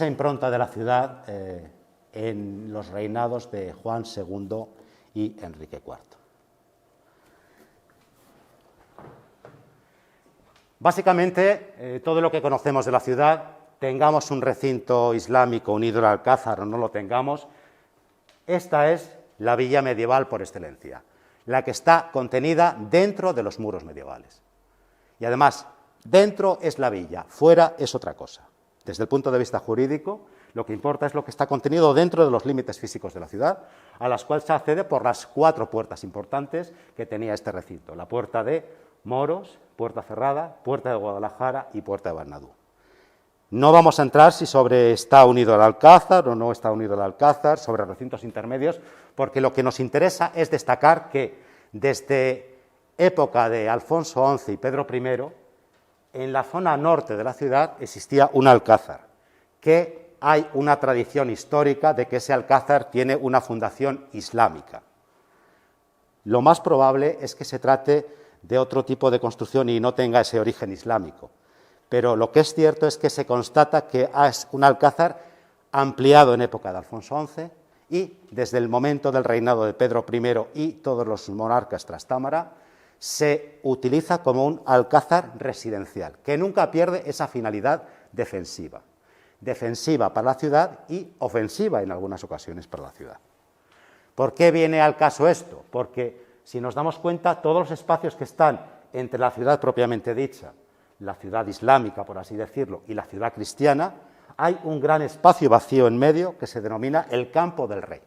impronta de la ciudad en los reinados de Juan II y Enrique IV. Básicamente, todo lo que conocemos de la ciudad, tengamos un recinto islámico unido al Alcázar o no lo tengamos, esta es la villa medieval por excelencia, la que está contenida dentro de los muros medievales. Y además, dentro es la villa, fuera es otra cosa. Desde el punto de vista jurídico, lo que importa es lo que está contenido dentro de los límites físicos de la ciudad, a las cuales se accede por las 4 puertas importantes que tenía este recinto: la puerta de Moros, puerta cerrada, puerta de Guadalajara y puerta de Bernadú. No vamos a entrar si está unido al Alcázar o no está unido al Alcázar, sobre recintos intermedios, porque lo que nos interesa es destacar que desde época de Alfonso XI y Pedro I, en la zona norte de la ciudad existía un alcázar, que hay una tradición histórica de que ese alcázar tiene una fundación islámica. Lo más probable es que se trate de otro tipo de construcción y no tenga ese origen islámico. Pero lo que es cierto es que se constata que es un alcázar ampliado en época de Alfonso XI y desde el momento del reinado de Pedro I y todos los monarcas trastámara se utiliza como un alcázar residencial, que nunca pierde esa finalidad defensiva. Defensiva para la ciudad y ofensiva en algunas ocasiones para la ciudad. ¿Por qué viene al caso esto? Porque si nos damos cuenta, todos los espacios que están entre la ciudad propiamente dicha, la ciudad islámica, por así decirlo, y la ciudad cristiana, hay un gran espacio vacío en medio que se denomina el Campo del Rey.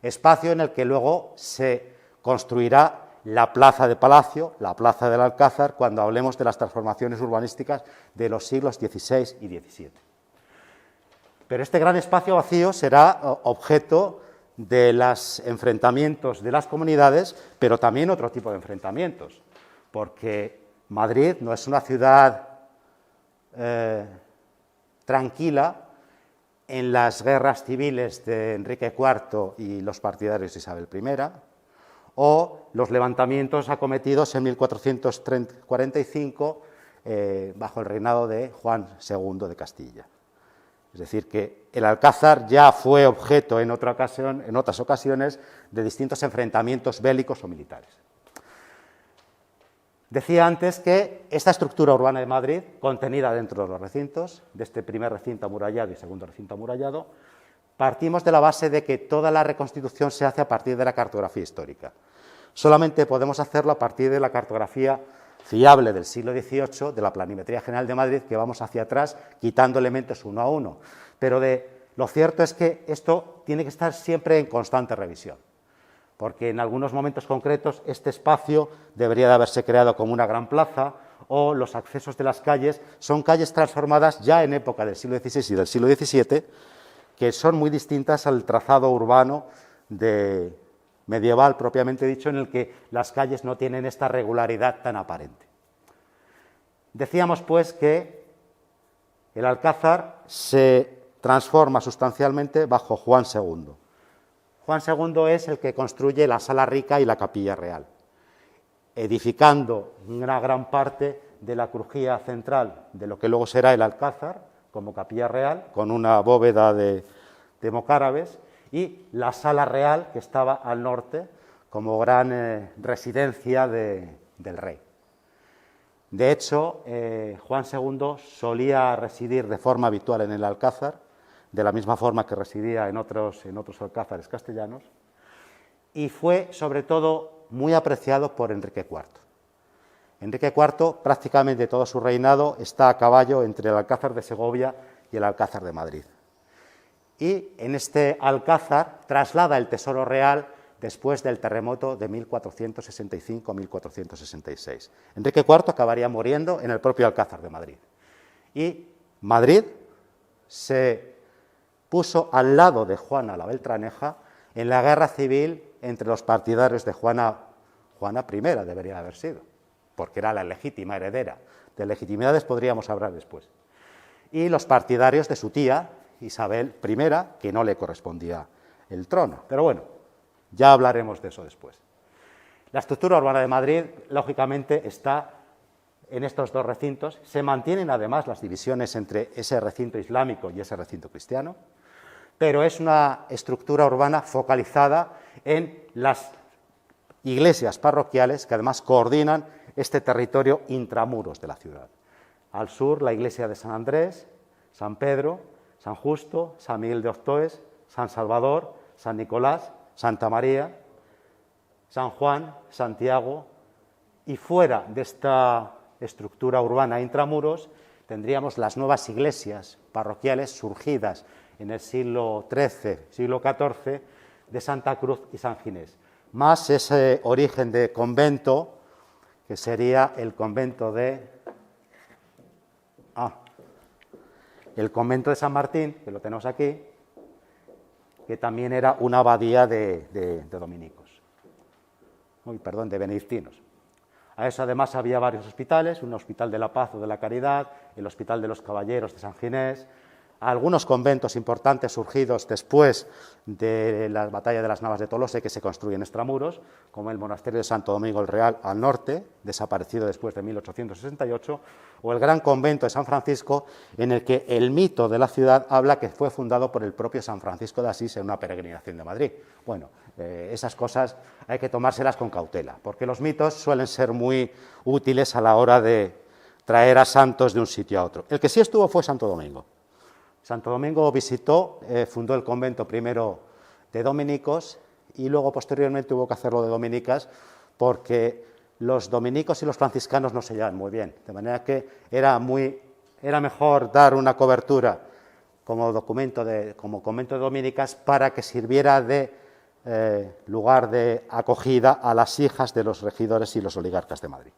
Espacio en el que luego se construirá la plaza de Palacio, la plaza del Alcázar, cuando hablemos de las transformaciones urbanísticas de los siglos XVI y XVII. Pero este gran espacio vacío será objeto de los enfrentamientos de las comunidades, pero también otro tipo de enfrentamientos, porque Madrid no es una ciudad tranquila en las guerras civiles de Enrique IV y los partidarios de Isabel I, o los levantamientos acometidos en 1445 bajo el reinado de Juan II de Castilla. Es decir, que el Alcázar ya fue objeto en otras ocasiones de distintos enfrentamientos bélicos o militares. Decía antes que esta estructura urbana de Madrid, contenida dentro de los recintos, de este primer recinto amurallado y segundo recinto amurallado, partimos de la base de que toda la reconstitución se hace a partir de la cartografía histórica. Solamente podemos hacerlo a partir de la cartografía fiable del siglo XVIII, de la Planimetría General de Madrid, que vamos hacia atrás, quitando elementos uno a uno. Pero lo cierto es que esto tiene que estar siempre en constante revisión, porque en algunos momentos concretos este espacio debería de haberse creado como una gran plaza, o los accesos de las calles son calles transformadas ya en época del siglo XVI y del siglo XVII, que son muy distintas al trazado urbano medieval propiamente dicho, en el que las calles no tienen esta regularidad tan aparente. Decíamos, pues, que el Alcázar se transforma sustancialmente bajo Juan II. Juan II es el que construye la Sala Rica y la Capilla Real, edificando una gran parte de la crujía central de lo que luego será el Alcázar, como Capilla Real, con una bóveda de mocárabes, y la Sala Real, que estaba al norte, como gran residencia del rey. De hecho, Juan II solía residir de forma habitual en el Alcázar, de la misma forma que residía en otros alcázares castellanos, y fue, sobre todo, muy apreciado por Enrique IV. Enrique IV, prácticamente todo su reinado, está a caballo entre el Alcázar de Segovia y el Alcázar de Madrid. Y en este Alcázar traslada el tesoro real después del terremoto de 1465-1466. Enrique IV acabaría muriendo en el propio Alcázar de Madrid. Y Madrid se puso al lado de Juana la Beltraneja en la guerra civil entre los partidarios de Juana I, debería haber sido, porque era la legítima heredera. De legitimidades podríamos hablar después. Y los partidarios de su tía, Isabel I, que no le correspondía el trono. Pero bueno, ya hablaremos de eso después. La estructura urbana de Madrid, lógicamente, está en estos dos recintos. Se mantienen además las divisiones entre ese recinto islámico y ese recinto cristiano, pero es una estructura urbana focalizada en las iglesias parroquiales que además coordinan este territorio intramuros de la ciudad. Al sur, la iglesia de San Andrés, San Pedro, San Justo, San Miguel de Ortoes, San Salvador, San Nicolás, Santa María, San Juan, Santiago, y fuera de esta estructura urbana intramuros tendríamos las nuevas iglesias parroquiales surgidas en el siglo XIII, siglo XIV, de Santa Cruz y San Ginés, más ese origen de convento que sería el convento de San Martín, que lo tenemos aquí, que también era una abadía de dominicos, de benedictinos. A eso además había varios hospitales, un hospital de la Paz o de la Caridad, el Hospital de los Caballeros de San Ginés, algunos conventos importantes surgidos después de la batalla de las Navas de Tolosa que se construyen extramuros, como el monasterio de Santo Domingo el Real al norte, desaparecido después de 1868, o el gran convento de San Francisco, en el que el mito de la ciudad habla que fue fundado por el propio San Francisco de Asís en una peregrinación de Madrid. Bueno, esas cosas hay que tomárselas con cautela, porque los mitos suelen ser muy útiles a la hora de traer a santos de un sitio a otro. El que sí estuvo fue Santo Domingo. Santo Domingo visitó, fundó el convento primero de dominicos y luego posteriormente hubo que hacerlo de dominicas porque los dominicos y los franciscanos no se llevan muy bien, de manera que era mejor dar una cobertura como convento de dominicas para que sirviera de lugar de acogida a las hijas de los regidores y los oligarcas de Madrid.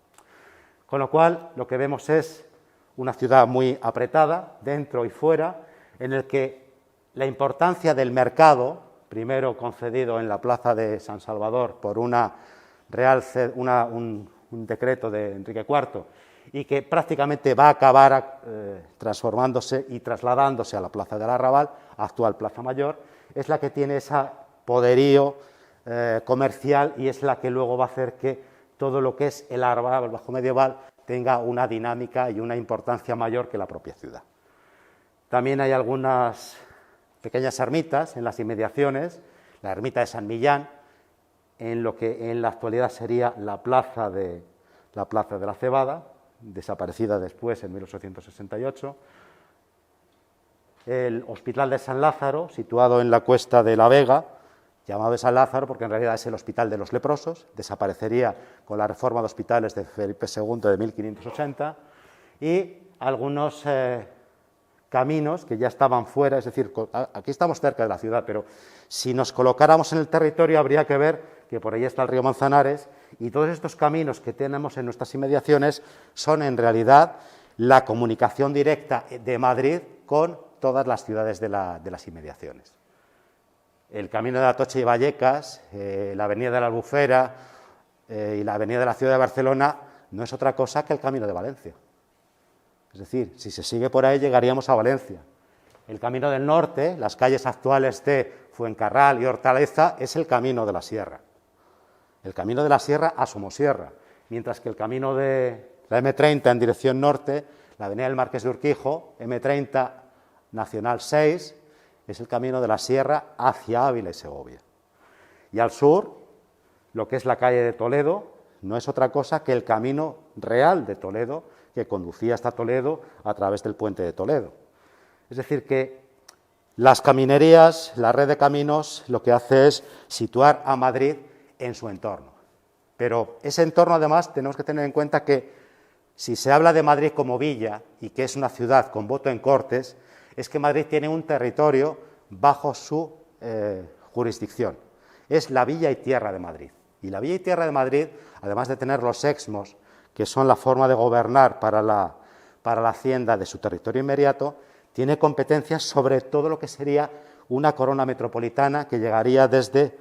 Con lo cual, lo que vemos es una ciudad muy apretada, dentro y fuera, en el que la importancia del mercado, primero concedido en la plaza de San Salvador por un decreto de Enrique IV, y que prácticamente va a acabar transformándose y trasladándose a la Plaza del Arrabal, actual Plaza Mayor, es la que tiene ese poderío comercial y es la que luego va a hacer que todo lo que es el Arrabal bajo medieval tenga una dinámica y una importancia mayor que la propia ciudad. También hay algunas pequeñas ermitas en las inmediaciones, la ermita de San Millán, en lo que en la actualidad sería la plaza de la Cebada, desaparecida después en 1868, el Hospital de San Lázaro, situado en la Cuesta de la Vega, llamado de San Lázaro porque en realidad es el Hospital de los Leprosos, desaparecería con la reforma de hospitales de Felipe II de 1580, y algunos caminos que ya estaban fuera, es decir, aquí estamos cerca de la ciudad, pero si nos colocáramos en el territorio habría que ver que por ahí está el río Manzanares, y todos estos caminos que tenemos en nuestras inmediaciones son en realidad la comunicación directa de Madrid con todas las ciudades de las inmediaciones. El camino de Atocha y Vallecas, la avenida de la Albufera y la avenida de la ciudad de Barcelona no es otra cosa que el camino de Valencia. Es decir, si se sigue por ahí llegaríamos a Valencia. El camino del norte, las calles actuales de Fuencarral y Hortaleza, es el camino de la Sierra. El camino de la Sierra a Somosierra, mientras que el camino de la M30 en dirección norte, la avenida del Marqués de Urquijo, M30 Nacional 6, es el camino de la Sierra hacia Ávila y Segovia. Y al sur, lo que es la calle de Toledo, no es otra cosa que el camino real de Toledo, que conducía hasta Toledo a través del puente de Toledo. Es decir, que las caminerías, la red de caminos, lo que hace es situar a Madrid en su entorno. Pero ese entorno, además, tenemos que tener en cuenta que si se habla de Madrid como villa y que es una ciudad con voto en Cortes, es que Madrid tiene un territorio bajo su jurisdicción. Es la villa y tierra de Madrid. Y la villa y tierra de Madrid, además de tener los exmos, que son la forma de gobernar para la hacienda de su territorio inmediato, tiene competencias sobre todo lo que sería una corona metropolitana que llegaría desde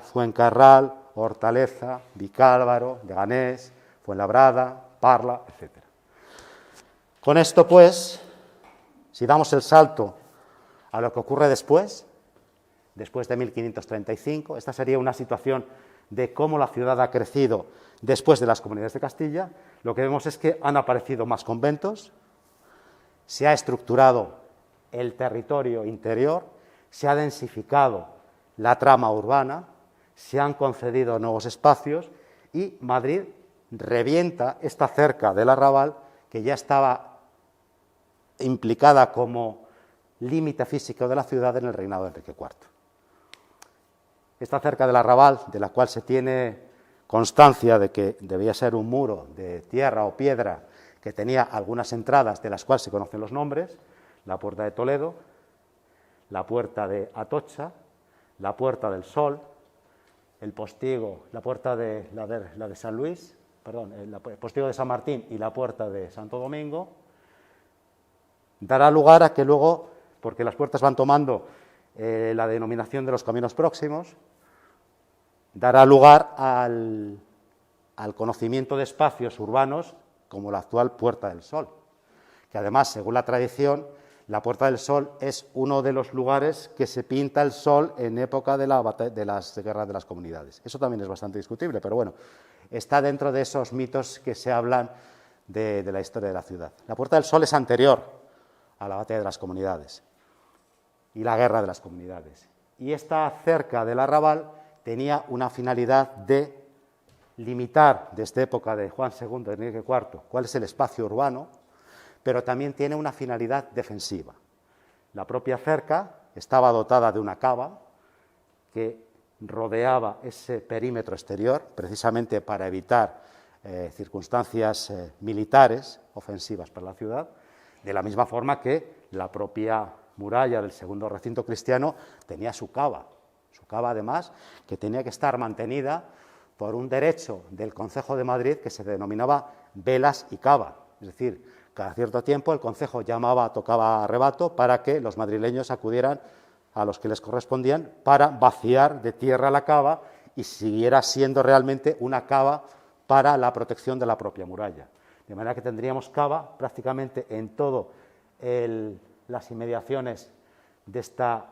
Fuencarral, Hortaleza, Vicálvaro, Leganés, Fuenlabrada, Parla, etc. Con esto, pues, si damos el salto a lo que ocurre después de 1535, esta sería una situación de cómo la ciudad ha crecido después de las comunidades de Castilla. Lo que vemos es que han aparecido más conventos, se ha estructurado el territorio interior, se ha densificado la trama urbana, se han concedido nuevos espacios y Madrid revienta esta cerca del Arrabal, que ya estaba implicada como límite físico de la ciudad en el reinado de Enrique IV. Esta cerca del Arrabal, de la cual se tiene constancia de que debía ser un muro de tierra o piedra que tenía algunas entradas de las cuales se conocen los nombres: la Puerta de Toledo, la Puerta de Atocha, la Puerta del Sol, el Postigo, la Puerta de la de San Luis, perdón, el Postigo de San Martín y la Puerta de Santo Domingo, dará lugar a que luego, porque las puertas van tomando la denominación de los caminos próximos, dará lugar al conocimiento de espacios urbanos como la actual Puerta del Sol, que además, según la tradición, la Puerta del Sol es uno de los lugares que se pinta el sol en época de las guerras de las comunidades. Eso también es bastante discutible, pero bueno, está dentro de esos mitos que se hablan de la historia de la ciudad. La Puerta del Sol es anterior a la batalla de las comunidades y la guerra de las comunidades. Y esta cerca del Arrabal tenía una finalidad de limitar, desde época de Juan II, de Enrique IV, cuál es el espacio urbano, pero también tiene una finalidad defensiva. La propia cerca estaba dotada de una cava que rodeaba ese perímetro exterior, precisamente para evitar circunstancias militares ofensivas para la ciudad, de la misma forma que la propia muralla del segundo recinto cristiano tenía su cava además, que tenía que estar mantenida por un derecho del Concejo de Madrid que se denominaba velas y cava, es decir, cada cierto tiempo el concejo tocaba arrebato para que los madrileños acudieran a los que les correspondían para vaciar de tierra la cava y siguiera siendo realmente una cava para la protección de la propia muralla. De manera que tendríamos cava prácticamente en todo las inmediaciones de esta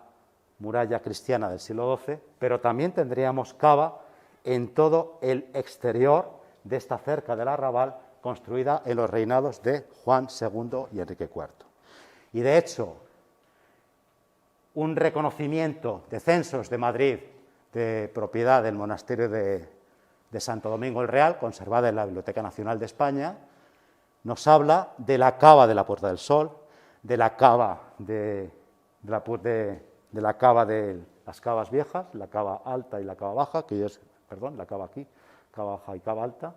muralla cristiana del siglo XII, pero también tendríamos cava en todo el exterior de esta cerca del arrabal construida en los reinados de Juan II y Enrique IV. Y de hecho, un reconocimiento de censos de Madrid de propiedad del monasterio de Santo Domingo el Real, conservada en la Biblioteca Nacional de España, nos habla de la cava de la Puerta del Sol, de la cava de las cavas viejas, la cava alta y la cava baja, que es, perdón, la cava aquí, cava baja y cava alta,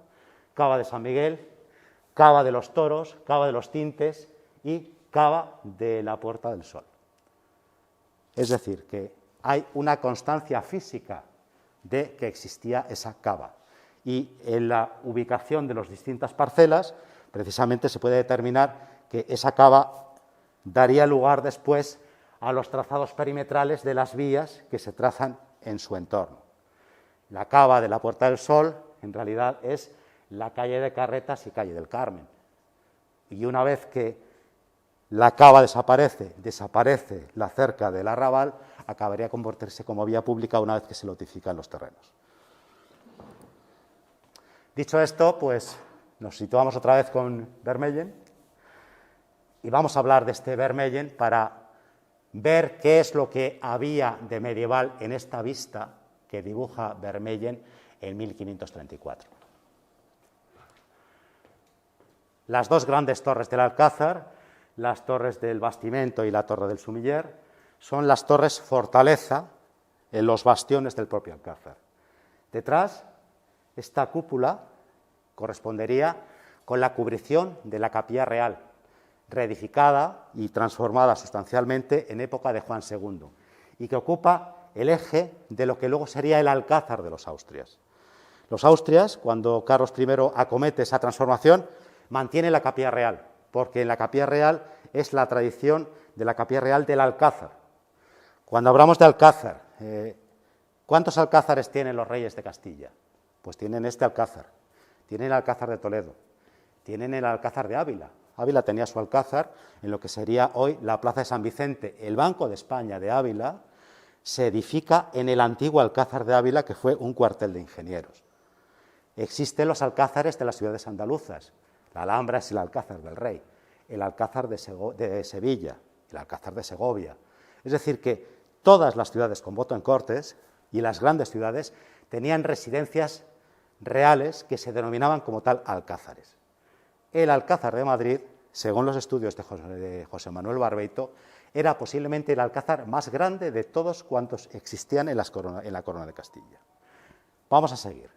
cava de San Miguel, cava de los Toros, cava de los Tintes y cava de la Puerta del Sol. Es decir, que hay una constancia física de que existía esa cava. Y en la ubicación de las distintas parcelas, precisamente se puede determinar que esa cava daría lugar después a los trazados perimetrales de las vías que se trazan en su entorno. La cava de la Puerta del Sol, en realidad, es la calle de Carretas y calle del Carmen. Y una vez que la cava desaparece la cerca del arrabal, acabaría convertirse como vía pública una vez que se lotifican los terrenos. Dicho esto, pues nos situamos otra vez con Vermeyen y vamos a hablar de este Vermeyen para ver qué es lo que había de medieval en esta vista que dibuja Vermeyen en 1534. Las dos grandes torres del Alcázar, las torres del Bastimento y la torre del Sumiller, son las torres fortaleza en los bastiones del propio Alcázar. Detrás, esta cúpula correspondería con la cubrición de la Capilla Real, reedificada y transformada sustancialmente en época de Juan II, y que ocupa el eje de lo que luego sería el Alcázar de los Austrias. Los Austrias, cuando Carlos I acomete esa transformación, mantiene la Capilla Real, porque en la Capilla Real es la tradición de la Capilla Real del Alcázar. Cuando hablamos de Alcázar, ¿cuántos alcázares tienen los reyes de Castilla? Pues tienen este Alcázar, tienen el Alcázar de Toledo, tienen el Alcázar de Ávila. Ávila tenía su alcázar en lo que sería hoy la Plaza de San Vicente. El Banco de España de Ávila se edifica en el antiguo Alcázar de Ávila, que fue un cuartel de ingenieros. Existen los alcázares de las ciudades andaluzas. La Alhambra es el Alcázar del Rey, el Alcázar de Sevilla, el Alcázar de Segovia. Es decir, que todas las ciudades con voto en Cortes y las grandes ciudades tenían residencias reales que se denominaban como tal alcázares. El Alcázar de Madrid, según los estudios de José Manuel Barbeito, era posiblemente el alcázar más grande de todos cuantos existían en la corona de Castilla. Vamos a seguir.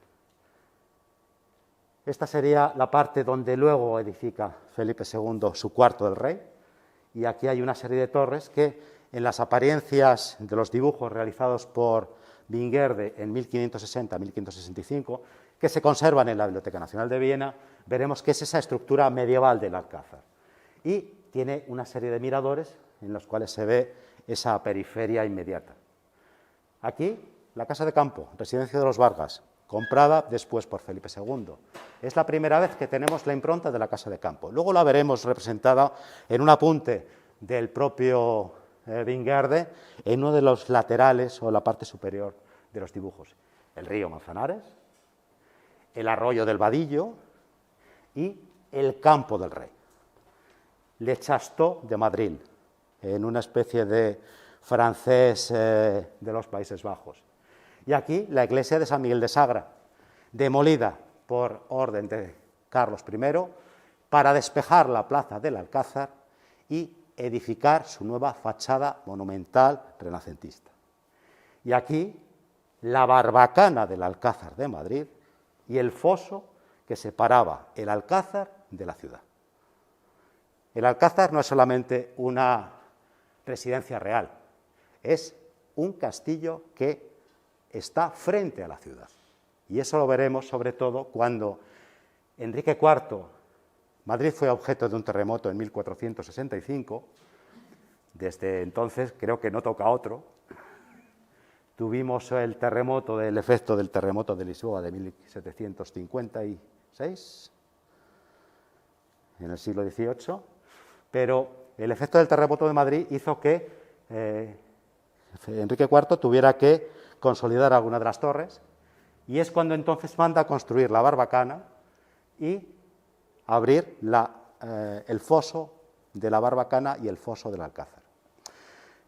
Esta sería la parte donde luego edifica Felipe II su cuarto del rey, y aquí hay una serie de torres que en las apariencias de los dibujos realizados por Binguerde en 1560-1565, que se conservan en la Biblioteca Nacional de Viena, veremos que es esa estructura medieval del Alcázar. Y tiene una serie de miradores en los cuales se ve esa periferia inmediata. Aquí, la Casa de Campo, residencia de los Vargas, comprada después por Felipe II. Es la primera vez que tenemos la impronta de la Casa de Campo. Luego la veremos representada en un apunte del propio Binguerde en uno de los laterales o la parte superior de los dibujos. El río Manzanares, el arroyo del Vadillo y el Campo del Rey. Le Chasteau de Madrid, en una especie de francés de los Países Bajos. Y aquí la iglesia de San Miguel de Sagra, demolida por orden de Carlos I para despejar la plaza del Alcázar y edificar su nueva fachada monumental renacentista. Y aquí la barbacana del Alcázar de Madrid y el foso que separaba el Alcázar de la ciudad. El Alcázar no es solamente una residencia real, es un castillo que está frente a la ciudad. Y eso lo veremos sobre todo cuando Enrique IV, Madrid fue objeto de un terremoto en 1465, desde entonces creo que no toca otro. Tuvimos el efecto del terremoto de Lisboa de 1756, en el siglo XVIII, pero el efecto del terremoto de Madrid hizo que Enrique IV tuviera que consolidar alguna de las torres, y es cuando entonces manda a construir la Barbacana y abrir el foso de la Barbacana y el foso del Alcázar.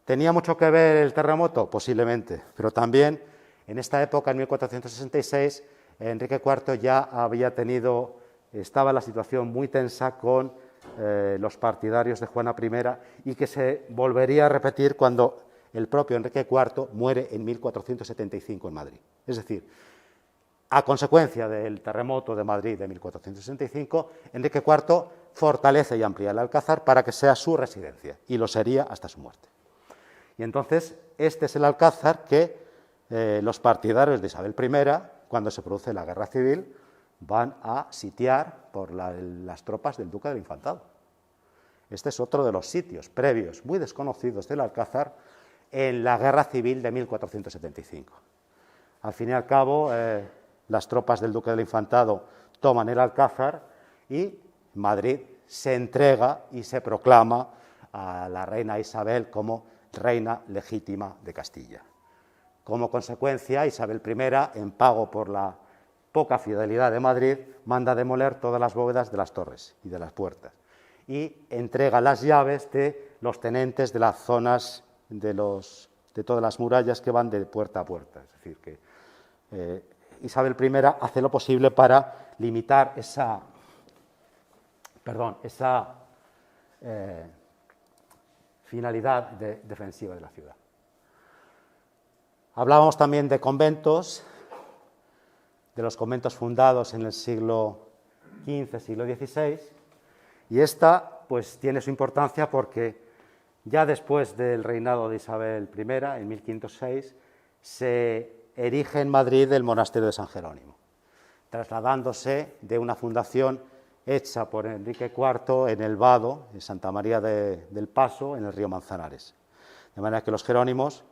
¿Tenía mucho que ver el terremoto? Posiblemente, pero también en esta época, en 1466, Enrique IV ya estaba en la situación muy tensa con los partidarios de Juana I, y que se volvería a repetir cuando el propio Enrique IV muere en 1475 en Madrid. Es decir, a consecuencia del terremoto de Madrid de 1465, Enrique IV fortalece y amplía el Alcázar para que sea su residencia, y lo sería hasta su muerte. Y entonces, este es el Alcázar que los partidarios de Isabel I, cuando se produce la Guerra Civil, van a sitiar por las tropas del Duque del Infantado. Este es otro de los sitios previos, muy desconocidos del Alcázar, en la Guerra Civil de 1475. Al fin y al cabo, las tropas del Duque del Infantado toman el Alcázar y Madrid se entrega y se proclama a la reina Isabel como reina legítima de Castilla. Como consecuencia, Isabel I, en pago por la poca fidelidad de Madrid, manda demoler todas las bóvedas de las torres y de las puertas, y entrega las llaves de los tenentes de las zonas de todas las murallas que van de puerta a puerta. Es decir, que Isabel I hace lo posible para limitar esa finalidad defensiva de la ciudad. Hablábamos también de conventos, de los conventos fundados en el siglo XV, siglo XVI, y esta pues tiene su importancia porque ya después del reinado de Isabel I, en 1506, se erige en Madrid el monasterio de San Jerónimo, trasladándose de una fundación hecha por Enrique IV en el Vado, en Santa María del Paso, en el río Manzanares. De manera que los jerónimos,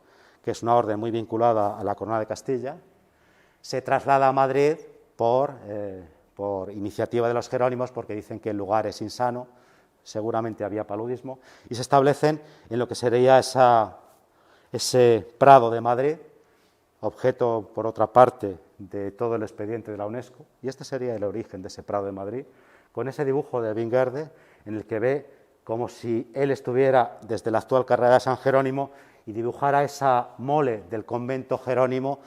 que es una orden muy vinculada a la Corona de Castilla, se traslada a Madrid por iniciativa de los jerónimos, porque dicen que el lugar es insano, seguramente había paludismo, y se establecen en lo que sería ese Prado de Madrid, objeto, por otra parte, de todo el expediente de la UNESCO, y este sería el origen de ese Prado de Madrid, con ese dibujo de Binguerde, en el que ve como si él estuviera desde la actual carrera de San Jerónimo y dibujara esa mole del convento jerónimo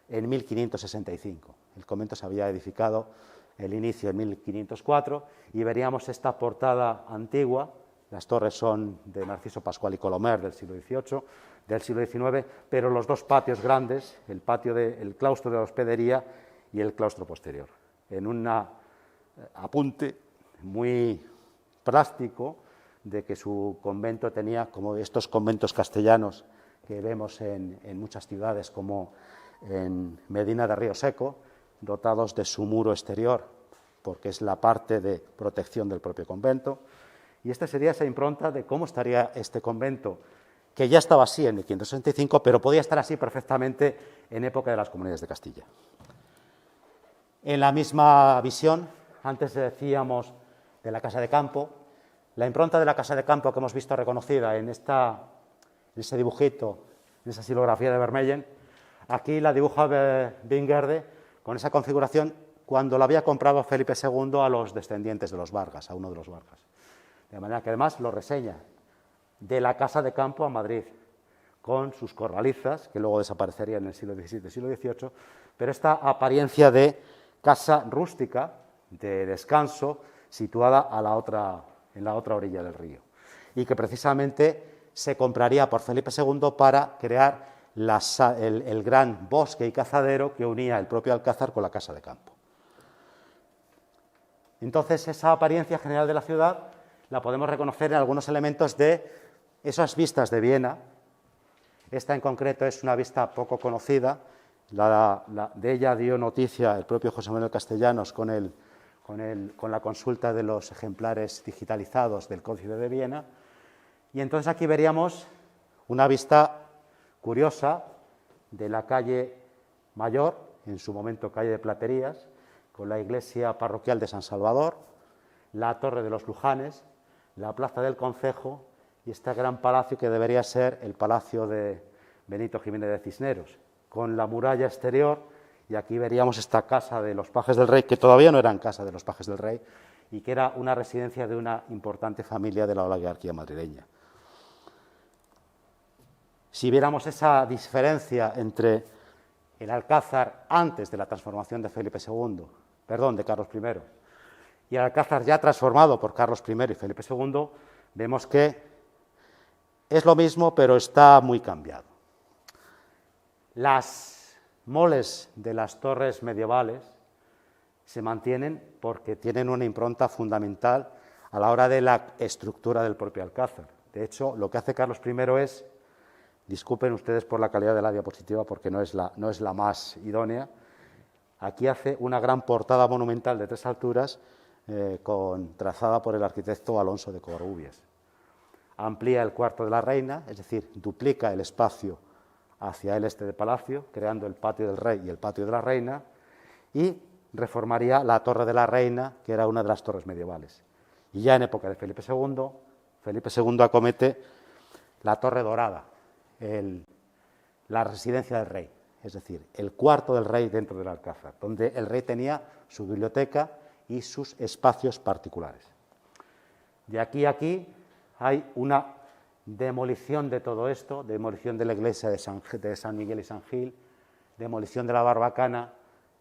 en 1565. El convento se había edificado el inicio en 1504 y veríamos esta portada antigua. Las torres son de Narciso Pascual y Colomer del siglo XVIII, del siglo XIX, pero los dos patios grandes, el claustro de la hospedería y el claustro posterior, en un apunte muy plástico de que su convento tenía, como estos conventos castellanos que vemos en muchas ciudades, como en Medina de Río Seco, dotados de su muro exterior, porque es la parte de protección del propio convento. Y esta sería esa impronta de cómo estaría este convento, que ya estaba así en 1565, pero podía estar así perfectamente en época de las Comunidades de Castilla. En la misma visión, antes decíamos de la Casa de Campo, la impronta de la Casa de Campo que hemos visto reconocida en ese dibujito, en esa silografía de Vermellen, aquí la dibuja Binguerde con esa configuración cuando la había comprado Felipe II a los descendientes de los Vargas, a uno de los Vargas. De manera que además lo reseña, de la Casa de Campo a Madrid, con sus corralizas, que luego desaparecerían en el siglo XVII y siglo XVIII, pero esta apariencia de casa rústica, de descanso, situada en la otra orilla del río, y que precisamente se compraría por Felipe II para crear el gran bosque y cazadero que unía el propio Alcázar con la Casa de Campo. Entonces, esa apariencia general de la ciudad la podemos reconocer en algunos elementos de esas vistas de Viena. Esta en concreto es una vista poco conocida, de ella dio noticia el propio José Manuel Castellanos con la consulta de los ejemplares digitalizados del Códice de Viena, y entonces aquí veríamos una vista curiosa de la calle Mayor, en su momento calle de Platerías, con la iglesia parroquial de San Salvador, la Torre de los Lujanes, la Plaza del Concejo y este gran palacio que debería ser el Palacio de Benito Jiménez de Cisneros, con la muralla exterior, y aquí veríamos esta casa de los Pajes del Rey, que todavía no eran casa de los Pajes del Rey, y que era una residencia de una importante familia de la oligarquía madrileña. Si viéramos esa diferencia entre el Alcázar antes de la transformación de de Carlos I, y el Alcázar ya transformado por Carlos I y Felipe II, vemos que es lo mismo, pero está muy cambiado. Las moles de las torres medievales se mantienen porque tienen una impronta fundamental a la hora de la estructura del propio Alcázar. De hecho, lo que hace Carlos I es, disculpen ustedes por la calidad de la diapositiva porque no es la más idónea, aquí hace una gran portada monumental de 3 alturas trazada por el arquitecto Alonso de Covarrubias. Amplía el cuarto de la reina, es decir, duplica el espacio hacia el este del palacio, creando el patio del rey y el patio de la reina, y reformaría la torre de la reina, que era una de las torres medievales. Y ya en época de Felipe II acomete la torre dorada, la residencia del rey, es decir, el cuarto del rey dentro del Alcázar, donde el rey tenía su biblioteca y sus espacios particulares. De aquí a aquí hay una demolición de todo esto, demolición de la iglesia de San Miguel y San Gil, demolición de la barbacana,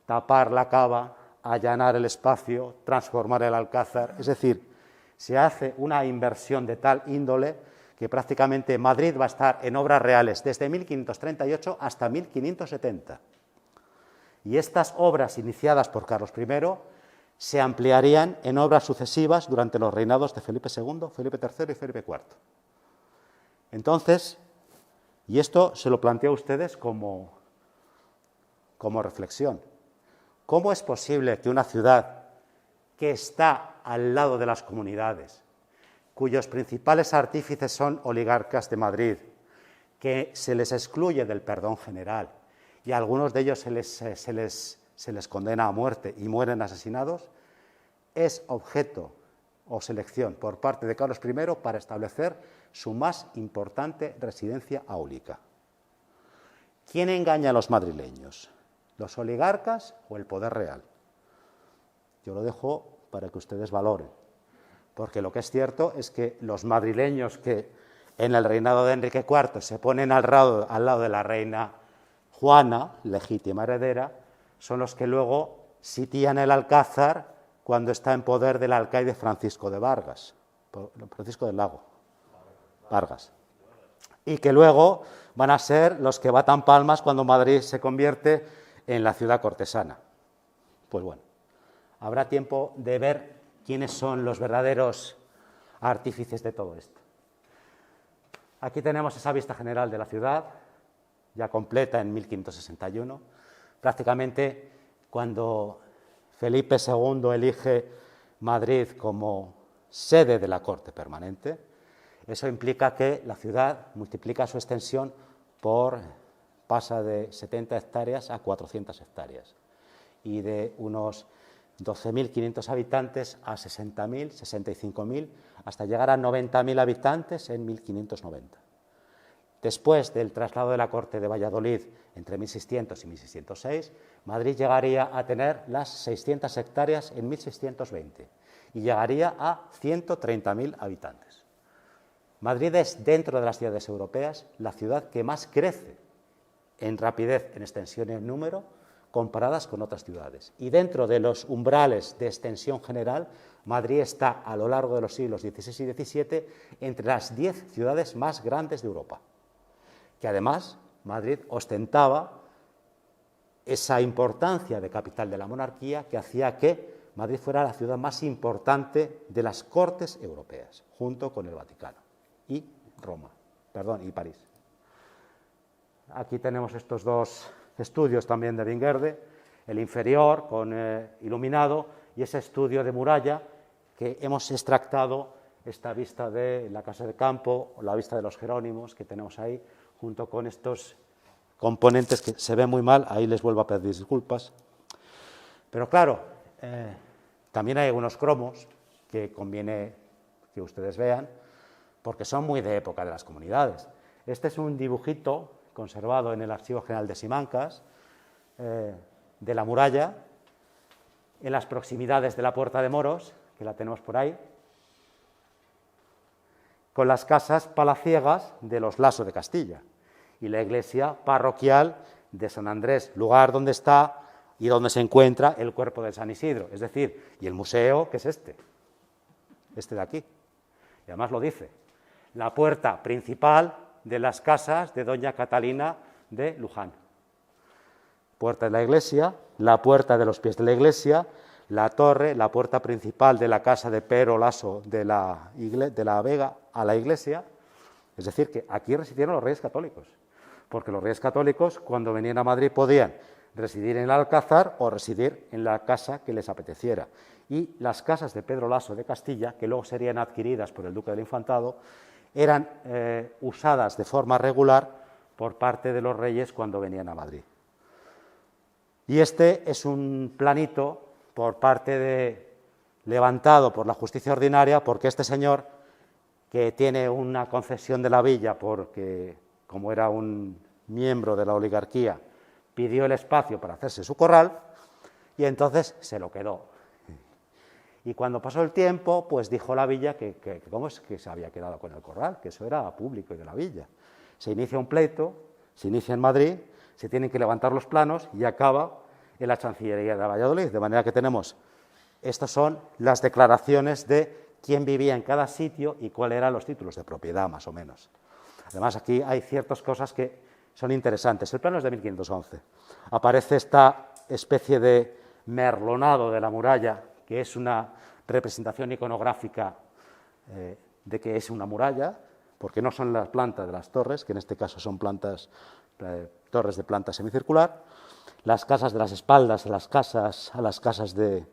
tapar la cava, allanar el espacio, transformar el Alcázar, es decir, se hace una inversión de tal índole que prácticamente Madrid va a estar en obras reales desde 1538 hasta 1570. Y estas obras iniciadas por Carlos I se ampliarían en obras sucesivas durante los reinados de Felipe II, Felipe III y Felipe IV. Entonces, y esto se lo planteo a ustedes como reflexión, ¿cómo es posible que una ciudad que está al lado de las comunidades, cuyos principales artífices son oligarcas de Madrid, que se les excluye del perdón general y a algunos de ellos se les condena a muerte y mueren asesinados, es objeto o selección por parte de Carlos I para establecer su más importante residencia áulica? ¿Quién engaña a los madrileños? ¿Los oligarcas o el poder real? Yo lo dejo para que ustedes valoren, porque lo que es cierto es que los madrileños que en el reinado de Enrique IV se ponen al lado de la reina Juana, legítima heredera, son los que luego sitian el Alcázar cuando está en poder del alcaide Francisco del Lago, Vargas, y que luego van a ser los que batan palmas cuando Madrid se convierte en la ciudad cortesana. Pues bueno, habrá tiempo de ver quiénes son los verdaderos artífices de todo esto. Aquí tenemos esa vista general de la ciudad, ya completa en 1561. Prácticamente cuando Felipe II elige Madrid como sede de la corte permanente, eso implica que la ciudad multiplica su extensión pasa de 70 hectáreas a 400 hectáreas y de unos 12.500 habitantes a 60.000, 65.000, hasta llegar a 90.000 habitantes en 1590. Después del traslado de la corte de Valladolid entre 1600 y 1606, Madrid llegaría a tener las 600 hectáreas en 1620 y llegaría a 130.000 habitantes. Madrid es, dentro de las ciudades europeas, la ciudad que más crece en rapidez, en extensión y en número, comparadas con otras ciudades. Y dentro de los umbrales de extensión general, Madrid está, a lo largo de los siglos XVI y XVII, entre las 10 ciudades más grandes de Europa. Que además, Madrid ostentaba esa importancia de capital de la monarquía que hacía que Madrid fuera la ciudad más importante de las cortes europeas, junto con el Vaticano y y París. Aquí tenemos estos dos estudios también de Vinguerde, el inferior iluminado y ese estudio de muralla que hemos extractado, esta vista de la Casa de Campo o la vista de los Jerónimos que tenemos ahí, junto con estos componentes que se ven muy mal, ahí les vuelvo a pedir disculpas. Pero claro, también hay algunos cromos que conviene que ustedes vean, porque son muy de época de las comunidades. Este es un dibujito conservado en el Archivo General de Simancas, de la muralla, en las proximidades de la Puerta de Moros, que la tenemos por ahí, con las casas palaciegas de los Laso de Castilla y la iglesia parroquial de San Andrés, lugar donde está y donde se encuentra el cuerpo de San Isidro, es decir, y el museo, que es este de aquí, y además lo dice, la puerta principal de las casas de doña Catalina de Luján. Puerta de la iglesia, la puerta de los pies de la iglesia, la torre, la puerta principal de la casa de Pero Laso de la Vega a la iglesia, es decir, que aquí residieron los reyes católicos, porque los reyes católicos cuando venían a Madrid podían residir en el Alcázar o residir en la casa que les apeteciera. Y las casas de Pedro Laso de Castilla, que luego serían adquiridas por el duque del Infantado, eran usadas de forma regular por parte de los reyes cuando venían a Madrid. Y este es un planito levantado por la justicia ordinaria, porque este señor, que tiene una concesión de la villa porque, como era un miembro de la oligarquía, pidió el espacio para hacerse su corral y entonces se lo quedó. Y cuando pasó el tiempo, pues dijo la villa que cómo es que se había quedado con el corral, que eso era público y de la villa. Se inicia un pleito, se inicia en Madrid, se tienen que levantar los planos y acaba en la Chancillería de Valladolid, de manera que tenemos, estas son las declaraciones de quién vivía en cada sitio y cuáles eran los títulos de propiedad, más o menos. Además, aquí hay ciertas cosas que son interesantes. El plano es de 1511. Aparece esta especie de merlonado de la muralla, que es una representación iconográfica de que es una muralla, porque no son las plantas de las torres, que en este caso son torres de planta semicircular, las casas de las espaldas a las casas de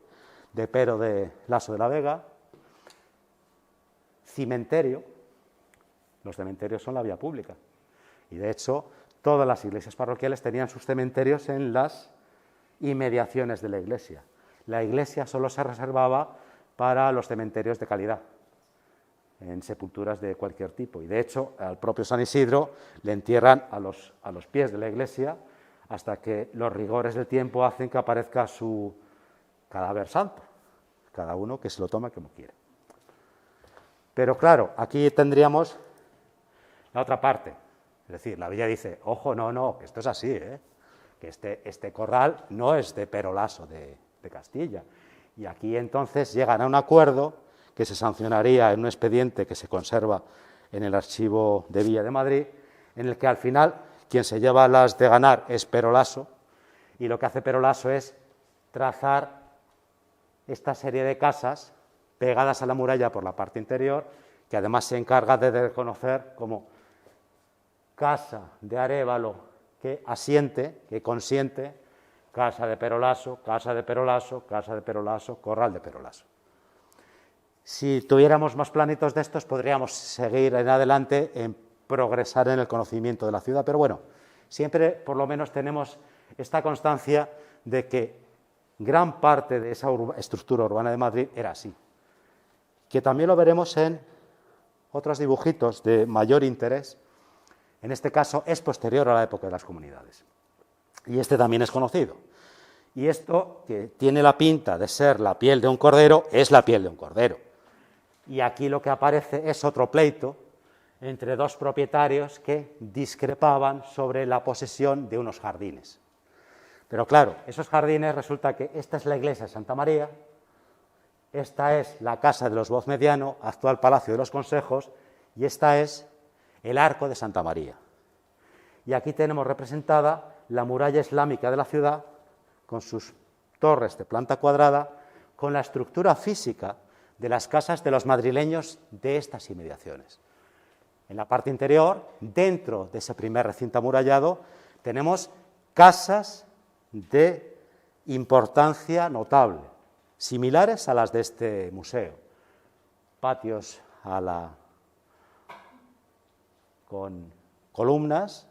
Pero de Laso de la Vega, cementerio. Los cementerios son la vía pública y de hecho todas las iglesias parroquiales tenían sus cementerios en las inmediaciones de la iglesia. La iglesia solo se reservaba para los cementerios de calidad, en sepulturas de cualquier tipo, y de hecho al propio San Isidro le entierran a los pies de la iglesia hasta que los rigores del tiempo hacen que aparezca su cadáver santo, cada uno que se lo toma como quiere. Pero claro, aquí tendríamos la otra parte, es decir, la villa dice, ojo, no, que esto es así, que este corral no es de Pero Laso de Castilla, y aquí entonces llegan a un acuerdo que se sancionaría en un expediente que se conserva en el archivo de Villa de Madrid, en el que al final quien se lleva las de ganar es Pero Laso, y lo que hace Pero Laso es trazar esta serie de casas pegadas a la muralla por la parte interior, que además se encarga de reconocer como casa de Arévalo que asiente, que consiente, casa de Pero Laso, casa de Pero Laso, casa de Pero Laso, corral de Pero Laso. Si tuviéramos más planitos de estos, podríamos seguir en adelante en progresar en el conocimiento de la ciudad, pero bueno, siempre por lo menos tenemos esta constancia de que gran parte de esa estructura urbana de Madrid era así, que también lo veremos en otros dibujitos de mayor interés. En este caso es posterior a la época de las comunidades, y este también es conocido. Y esto, que tiene la pinta de ser la piel de un cordero, es la piel de un cordero. Y aquí lo que aparece es otro pleito entre dos propietarios que discrepaban sobre la posesión de unos jardines. Pero claro, esos jardines resulta que esta es la iglesia de Santa María, esta es la casa de los Voz Mediano, actual Palacio de los Consejos, y esta es el Arco de Santa María. Y aquí tenemos representada la muralla islámica de la ciudad, con sus torres de planta cuadrada, con la estructura física de las casas de los madrileños de estas inmediaciones. En la parte interior, dentro de ese primer recinto amurallado, tenemos casas de importancia notable, similares a las de este museo. Patios con columnas,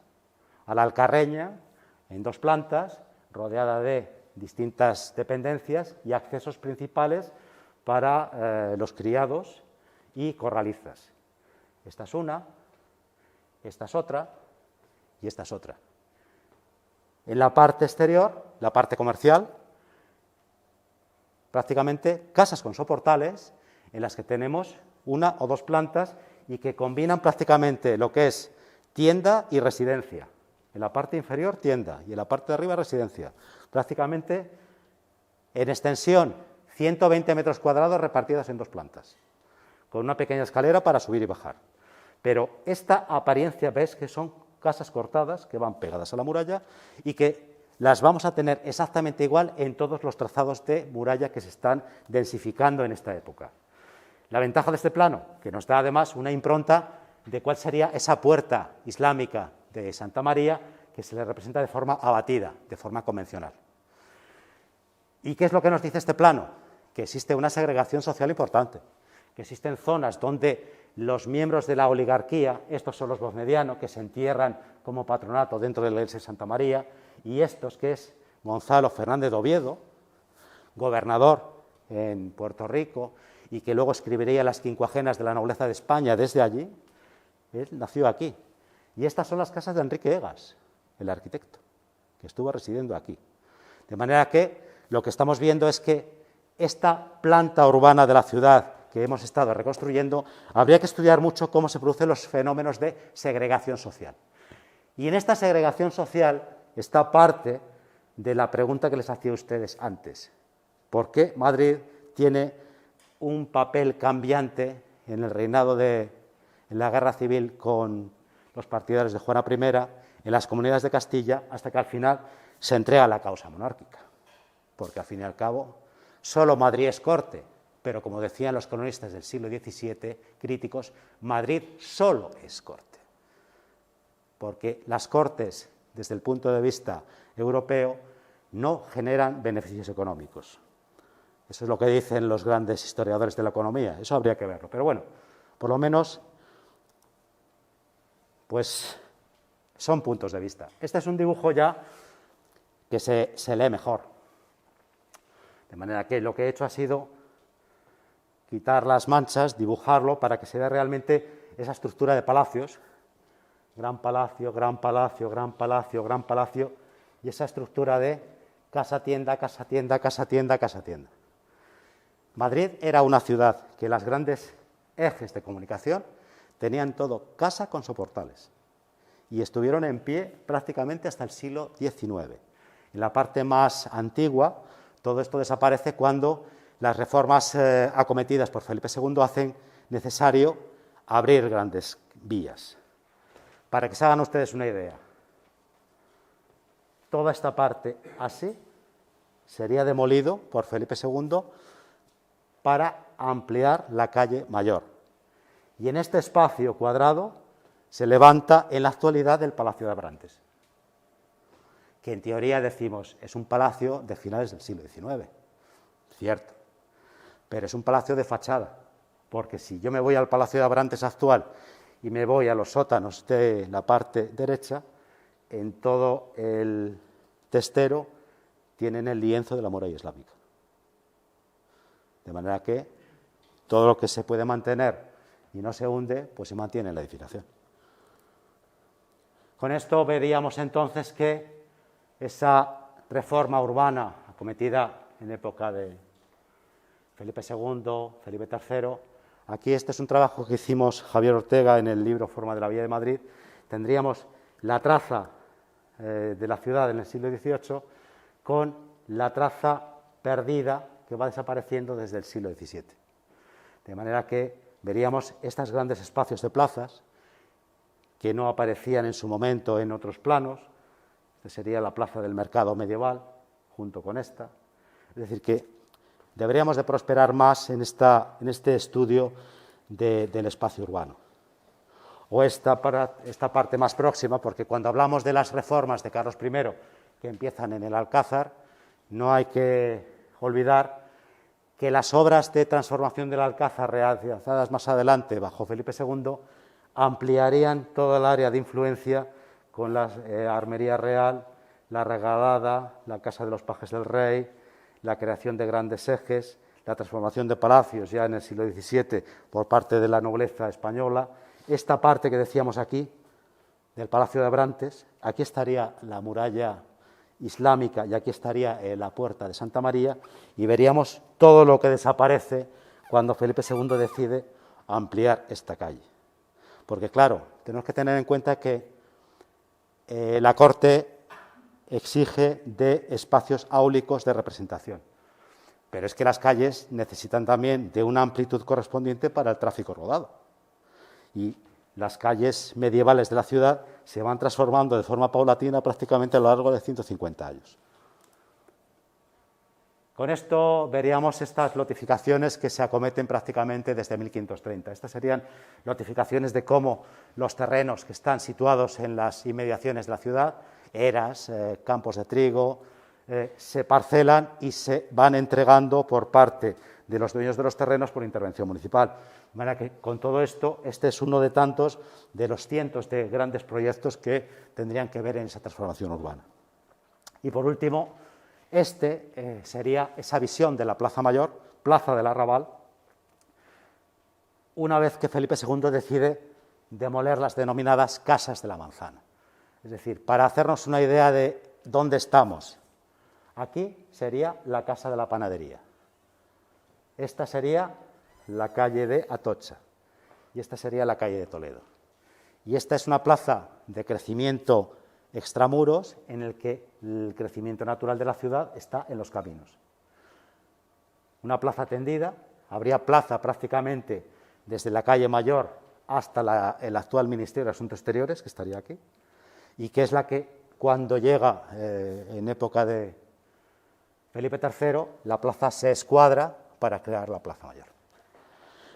a la alcarreña, en dos plantas, rodeada de distintas dependencias y accesos principales para los criados y corralizas. Esta es una, esta es otra y esta es otra. En la parte exterior, la parte comercial, prácticamente casas con soportales en las que tenemos una o dos plantas y que combinan prácticamente lo que es tienda y residencia. En la parte inferior tienda y en la parte de arriba residencia. Prácticamente en extensión 120 metros cuadrados repartidos en dos plantas, con una pequeña escalera para subir y bajar. Pero esta apariencia, ves que son casas cortadas que van pegadas a la muralla y que las vamos a tener exactamente igual en todos los trazados de muralla que se están densificando en esta época. La ventaja de este plano, que nos da además una impronta de cuál sería esa puerta islámica de Santa María que se le representa de forma abatida, de forma convencional. ¿Y qué es lo que nos dice este plano? Que existe una segregación social importante, que existen zonas donde los miembros de la oligarquía, estos son los bosmedianos, que se entierran como patronato dentro de la iglesia de Santa María, y estos que es Gonzalo Fernández de Oviedo, gobernador en Puerto Rico, y que luego escribiría las quincuagenas de la nobleza de España desde allí. Él nació aquí. Y estas son las casas de Enrique Egas, el arquitecto, que estuvo residiendo aquí. De manera que lo que estamos viendo es que esta planta urbana de la ciudad que hemos estado reconstruyendo, habría que estudiar mucho cómo se producen los fenómenos de segregación social. Y en esta segregación social está parte de la pregunta que les hacía a ustedes antes. ¿Por qué Madrid tiene un papel cambiante en el reinado en la guerra civil con los partidarios de Juana I, en las comunidades de Castilla, hasta que al final se entrega a la causa monárquica? Porque al fin y al cabo solo Madrid es corte, pero como decían los cronistas del siglo XVII, críticos, Madrid solo es corte. Porque las cortes, desde el punto de vista europeo, no generan beneficios económicos. Eso es lo que dicen los grandes historiadores de la economía, eso habría que verlo. Pero bueno, por lo menos, pues son puntos de vista. Este es un dibujo ya que se lee mejor. De manera que lo que he hecho ha sido quitar las manchas, dibujarlo para que se vea realmente esa estructura de palacios, gran palacio, gran palacio, gran palacio, gran palacio, y esa estructura de casa-tienda, casa-tienda, casa-tienda, casa-tienda. Madrid era una ciudad que las grandes ejes de comunicación tenían todo casa con soportales y estuvieron en pie prácticamente hasta el siglo XIX. En la parte más antigua, todo esto desaparece cuando las reformas acometidas por Felipe II hacen necesario abrir grandes vías. Para que se hagan ustedes una idea, toda esta parte así sería demolido por Felipe II para ampliar la calle Mayor. Y en este espacio cuadrado se levanta en la actualidad el Palacio de Abrantes, que en teoría decimos es un palacio de finales del siglo XIX, cierto, pero es un palacio de fachada, porque si yo me voy al Palacio de Abrantes actual y me voy a los sótanos de la parte derecha, en todo el testero tienen el lienzo de la muralla islámica. De manera que todo lo que se puede mantener y no se hunde, pues se mantiene en la edificación. Con esto veríamos entonces que esa reforma urbana acometida en época de Felipe II, Felipe III, aquí este es un trabajo que hicimos Javier Ortega en el libro Forma de la Villa de Madrid, tendríamos la traza de la ciudad en el siglo XVIII con la traza perdida que va desapareciendo desde el siglo XVII. De manera que veríamos estos grandes espacios de plazas que no aparecían en su momento en otros planos. Esta sería la plaza del mercado medieval, junto con esta. Es decir, que deberíamos de prosperar más en este estudio del espacio urbano. O esta parte más próxima, porque cuando hablamos de las reformas de Carlos I, que empiezan en el Alcázar, no hay que olvidar que las obras de transformación del Alcázar realizadas más adelante bajo Felipe II ampliarían toda el área de influencia con la Armería Real, la Regalada, la Casa de los Pajes del Rey, la creación de grandes ejes, la transformación de palacios ya en el siglo XVII por parte de la nobleza española. Esta parte que decíamos aquí, del Palacio de Abrantes, aquí estaría la muralla islámica y aquí estaría la puerta de Santa María, y veríamos todo lo que desaparece cuando Felipe II decide ampliar esta calle. Porque claro, tenemos que tener en cuenta que la corte exige de espacios áulicos de representación, pero es que las calles necesitan también de una amplitud correspondiente para el tráfico rodado, y las calles medievales de la ciudad se van transformando de forma paulatina prácticamente a lo largo de 150 años. Con esto veríamos estas lotificaciones que se acometen prácticamente desde 1530. Estas serían lotificaciones de cómo los terrenos que están situados en las inmediaciones de la ciudad, eras, campos de trigo, se parcelan y se van entregando por parte de los dueños de los terrenos por intervención municipal. De manera que con todo esto, este es uno de tantos de los cientos de grandes proyectos que tendrían que ver en esa transformación urbana. Y por último, sería esa visión de la Plaza Mayor, Plaza del Arrabal, una vez que Felipe II decide demoler las denominadas Casas de la Manzana. Es decir, para hacernos una idea de dónde estamos, aquí sería la Casa de la Panadería, esta sería la calle de Atocha y esta sería la calle de Toledo. Y esta es una plaza de crecimiento extramuros en el que el crecimiento natural de la ciudad está en los caminos. Una plaza tendida, habría plaza prácticamente desde la calle Mayor hasta el actual Ministerio de Asuntos Exteriores, que estaría aquí, y que es la que cuando llega en época de Felipe III, la plaza se escuadra para crear la Plaza Mayor.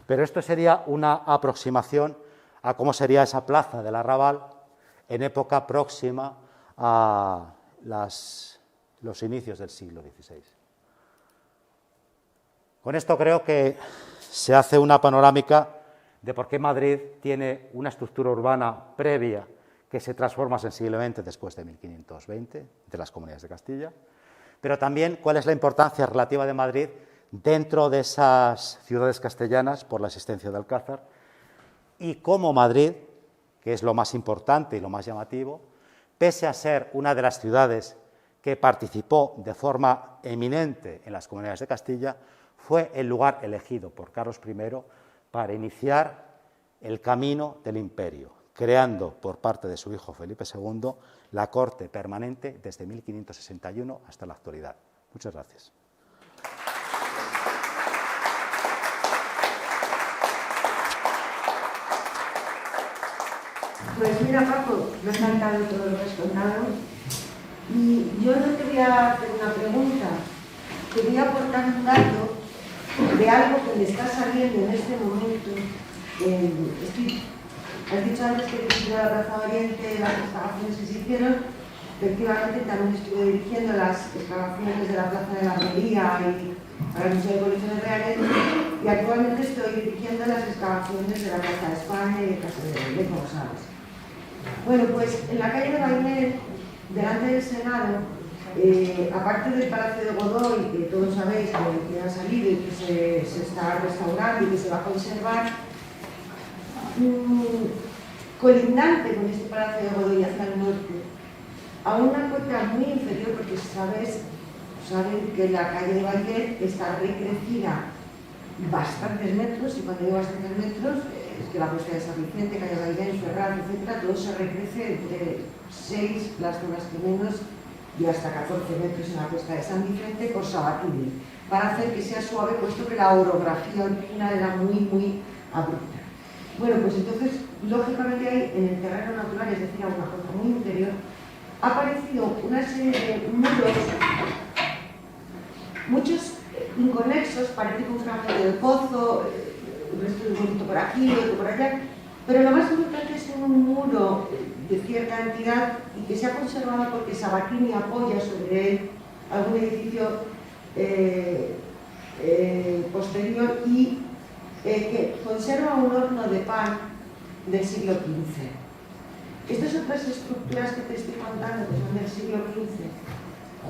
Pero esto sería una aproximación a cómo sería esa plaza del Arrabal en época próxima a los inicios del siglo XVI. Con esto creo que se hace una panorámica de por qué Madrid tiene una estructura urbana previa que se transforma sensiblemente después de 1520, de las Comunidades de Castilla, pero también cuál es la importancia relativa de Madrid dentro de esas ciudades castellanas por la existencia de Alcázar, y cómo Madrid, que es lo más importante y lo más llamativo, pese a ser una de las ciudades que participó de forma eminente en las Comunidades de Castilla, fue el lugar elegido por Carlos I para iniciar el camino del imperio, creando por parte de su hijo Felipe II la corte permanente desde 1561 hasta la actualidad. Muchas gracias. Pues mira, Paco, me ha encantado todo lo que has contado. Y yo no te voy a hacer una pregunta, te voy a aportar un dato de algo que me está saliendo en este momento. Has dicho antes que dirigido la Plaza Oriente, las excavaciones que se hicieron. Efectivamente, también estuve dirigiendo las excavaciones de la Plaza de la Armería y para el Museo de Colecciones Reales, y actualmente estoy dirigiendo las excavaciones de la Plaza de España y de Casa de Belén, como sabes. Bueno, pues en la calle de Bailet, delante del Senado, aparte del Palacio de Godoy, que todos sabéis que ha salido y que se está restaurando y que se va a conservar, colindante con este Palacio de Godoy hacia el norte, a una cota muy inferior, porque saben que la calle de Bailet está recrecida bastantes metros, y cuando digo bastantes metros, es que la costa de San Vicente, calle Bailet, Ferraz, etcétera, todo se recrece entre 6, las zonas que menos, y hasta 14 metros en la costa de San Vicente por Sabatini, para hacer que sea suave, puesto que la orografía original era muy abrupta. Bueno, pues entonces, lógicamente hay en el terreno natural, es decir, a una cota muy inferior, ha aparecido una serie de muros, muchos inconexos, parece que un fragmento del pozo, un resto de un poquito por aquí, otro por allá, pero lo más importante es un muro de cierta entidad y que se ha conservado porque Sabatini apoya sobre él algún edificio posterior y que conserva un horno de pan del siglo XV. Estas otras estructuras que te estoy contando, que son del siglo XV,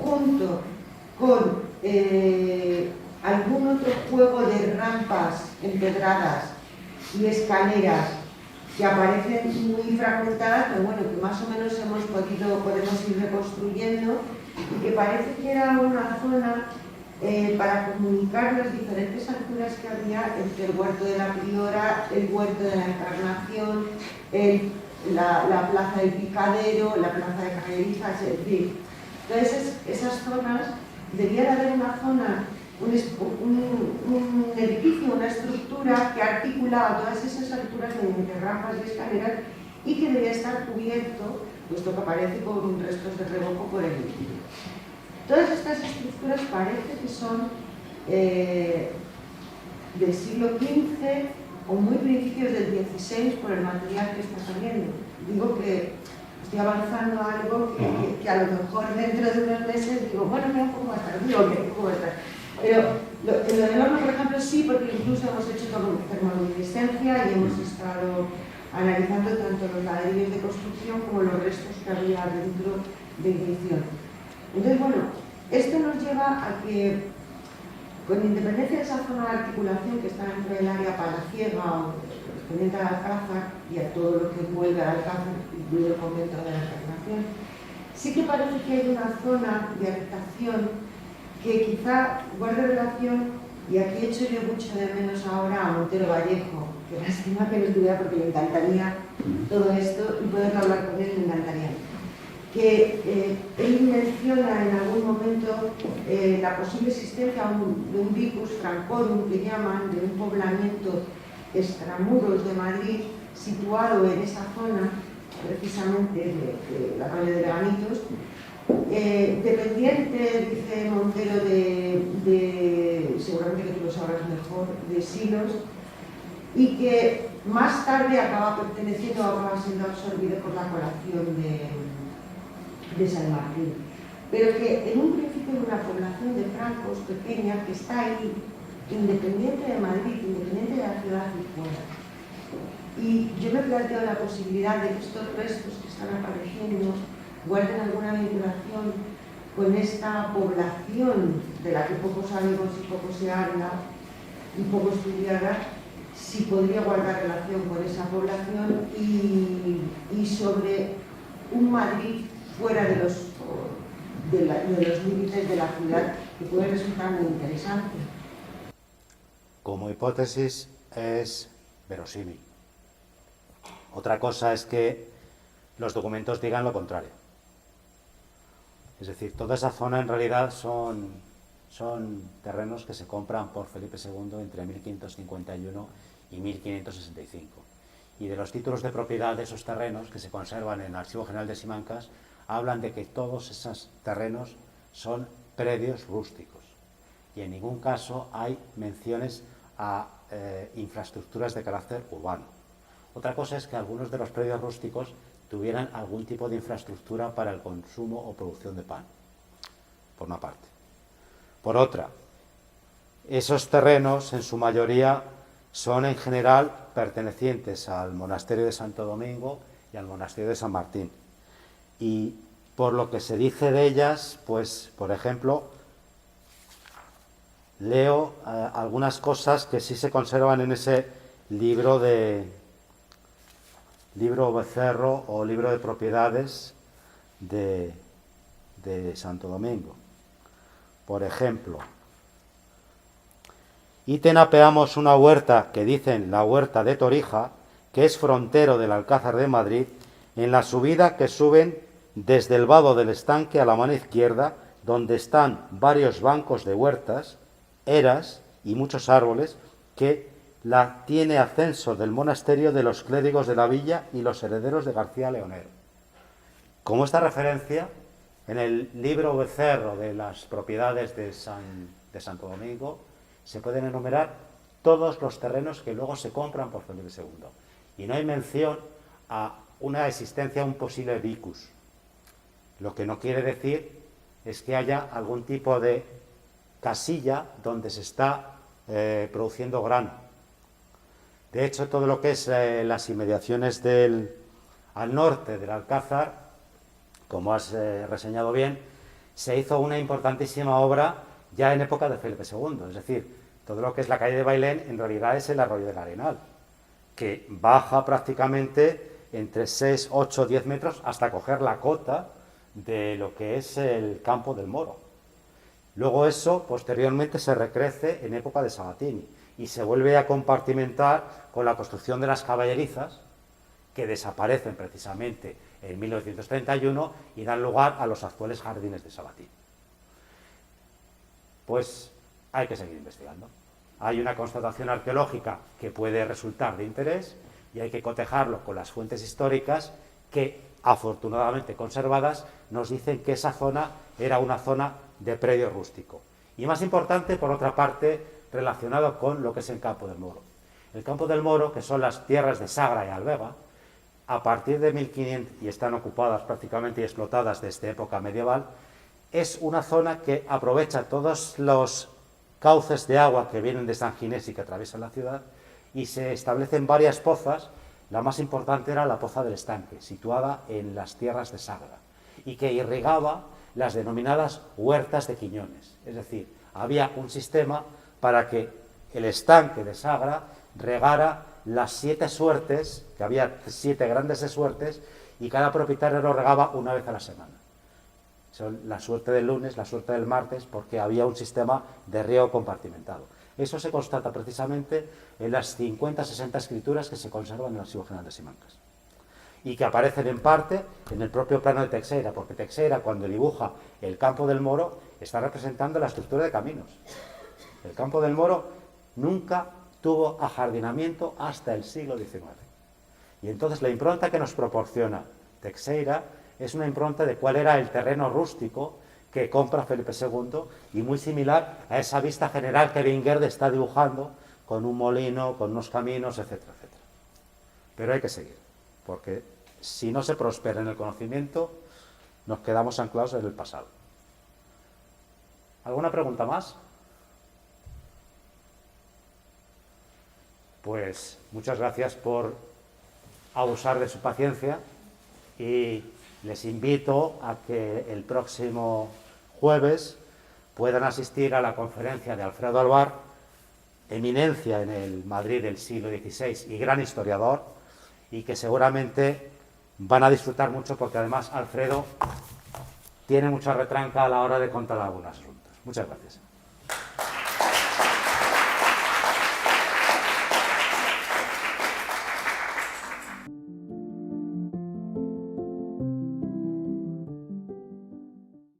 junto con algún otro juego de rampas empedradas y escaleras que aparecen muy fragmentadas, pero bueno, que más o menos podemos ir reconstruyendo, y que parece que era una zona para comunicar las diferentes alturas que había entre el huerto de la Priora, el huerto de la Encarnación, la plaza del Picadero, la plaza de Carrerizas, es decir, entonces esas zonas, debía de haber una zona, un edificio, una estructura que articulaba todas esas alturas mediante rampas y escaleras y que debía estar cubierto, puesto que aparece con restos de revoco por el edificio. Todas estas estructuras parece que son del siglo XV o muy principios del XVI por el material que está saliendo. Digo que estoy avanzando a algo que a lo mejor dentro de unos meses digo, bueno, me un poco más tardío, un poco más tarde. Pero lo del horno, por ejemplo, sí, porque incluso hemos hecho termoluminiscencia y hemos estado analizando tanto los ladrillos de construcción como los restos que había dentro de ignición. Entonces, bueno, esto nos lleva a que, con independencia de esa zona de articulación que está dentro del área palaciega o correspondiente al Alcázar y a todo lo que envuelve al Alcázar, incluido el convento de la Encarnación, sí que parece que hay una zona de habitación que quizá guarde relación, y aquí echo yo mucho de menos ahora a Montero Vallejo, que lástima que no estuviera porque le encantaría todo esto y poder hablar con él, me encantaría. Que él menciona en algún momento la posible existencia de un vicus francorum, que llaman, de un poblamiento extramuros de Madrid, situado en esa zona, precisamente de la calle de Leganitos, dependiente, dice Montero, seguramente que tú lo sabrás mejor, de Silos, y que más tarde acaba perteneciendo o acaba siendo absorbido por la colación de San Martín. Pero que en un principio es una población de francos pequeña que está ahí, independiente de Madrid, independiente de la ciudad y fuera. Y yo me planteo la posibilidad de que estos restos que están apareciendo guarden alguna vinculación con esta población de la que poco sabemos y poco se habla y poco estudiada, si podría guardar relación con esa población y sobre un Madrid fuera de los límites de la ciudad, que puede resultar muy interesante. Como hipótesis es verosímil. Otra cosa es que los documentos digan lo contrario. Es decir, toda esa zona en realidad son terrenos que se compran por Felipe II entre 1551 y 1565. Y de los títulos de propiedad de esos terrenos que se conservan en el Archivo General de Simancas, hablan de que todos esos terrenos son predios rústicos. Y en ningún caso hay menciones a infraestructuras de carácter urbano. Otra cosa es que algunos de los predios rústicos tuvieran algún tipo de infraestructura para el consumo o producción de pan, por una parte. Por otra, esos terrenos en su mayoría son en general pertenecientes al monasterio de Santo Domingo y al monasterio de San Martín. Y por lo que se dice de ellas, pues, por ejemplo, leo algunas cosas que sí se conservan en ese libro Becerro o libro de propiedades de Santo Domingo. Por ejemplo, ítem apeamos una huerta que dicen la huerta de Torija, que es frontero del Alcázar de Madrid, en la subida que suben desde el vado del estanque a la mano izquierda, donde están varios bancos de huertas, eras y muchos árboles, que la tiene ascenso del monasterio de los clérigos de la villa y los herederos de García Leonero. Como esta referencia, en el libro Becerro de las propiedades de Santo Domingo, se pueden enumerar todos los terrenos que luego se compran por Felipe II. Y no hay mención a una existencia, un posible vicus. Lo que no quiere decir es que haya algún tipo de casilla donde se está produciendo grano. De hecho, todo lo que es las inmediaciones al norte del Alcázar, como has reseñado bien, se hizo una importantísima obra ya en época de Felipe II. Es decir, todo lo que es la calle de Bailén en realidad es el arroyo del Arenal, que baja prácticamente entre 6, 8, 10 metros hasta coger la cota de lo que es el Campo del Moro. Luego eso posteriormente se recrece en época de Sabatini y se vuelve a compartimentar con la construcción de las caballerizas, que desaparecen precisamente en 1931 y dan lugar a los actuales jardines de Sabatini. Pues hay que seguir investigando. Hay una constatación arqueológica que puede resultar de interés y hay que cotejarlo con las fuentes históricas que, afortunadamente conservadas, nos dicen que esa zona era una zona de predio rústico. Y más importante, por otra parte, relacionado con lo que es el Campo del Moro. El Campo del Moro, que son las tierras de Sagra y Alvega, a partir de 1500, y están ocupadas prácticamente y explotadas desde época medieval, es una zona que aprovecha todos los cauces de agua que vienen de San Ginés y que atraviesan la ciudad, y se establecen varias pozas. La más importante era la Poza del Estanque, situada en las tierras de Sagra, y que irrigaba las denominadas huertas de Quiñones. Es decir, había un sistema para que el estanque de Sagra regara las 7 suertes, que había 7 grandes suertes, y cada propietario lo regaba una vez a la semana. Son la suerte del lunes, la suerte del martes, porque había un sistema de riego compartimentado. Eso se constata precisamente en las 50-60 escrituras que se conservan en el Archivo General de Simancas y que aparecen en parte en el propio plano de Teixeira, porque Teixeira, cuando dibuja el Campo del Moro, está representando la estructura de caminos. El Campo del Moro nunca tuvo ajardinamiento hasta el siglo XIX. Y entonces la impronta que nos proporciona Teixeira es una impronta de cuál era el terreno rústico que compra Felipe II, y muy similar a esa vista general que Wingerd está dibujando, con un molino, con unos caminos, etcétera, etcétera. Pero hay que seguir, porque si no se prospera en el conocimiento, nos quedamos anclados en el pasado. ¿Alguna pregunta más? Pues muchas gracias por abusar de su paciencia y les invito a que el próximo jueves puedan asistir a la conferencia de Alfredo Alvar, eminencia en el Madrid del siglo XVI y gran historiador, y que seguramente van a disfrutar mucho porque además Alfredo tiene mucha retranca a la hora de contar algunos asuntos. Muchas gracias.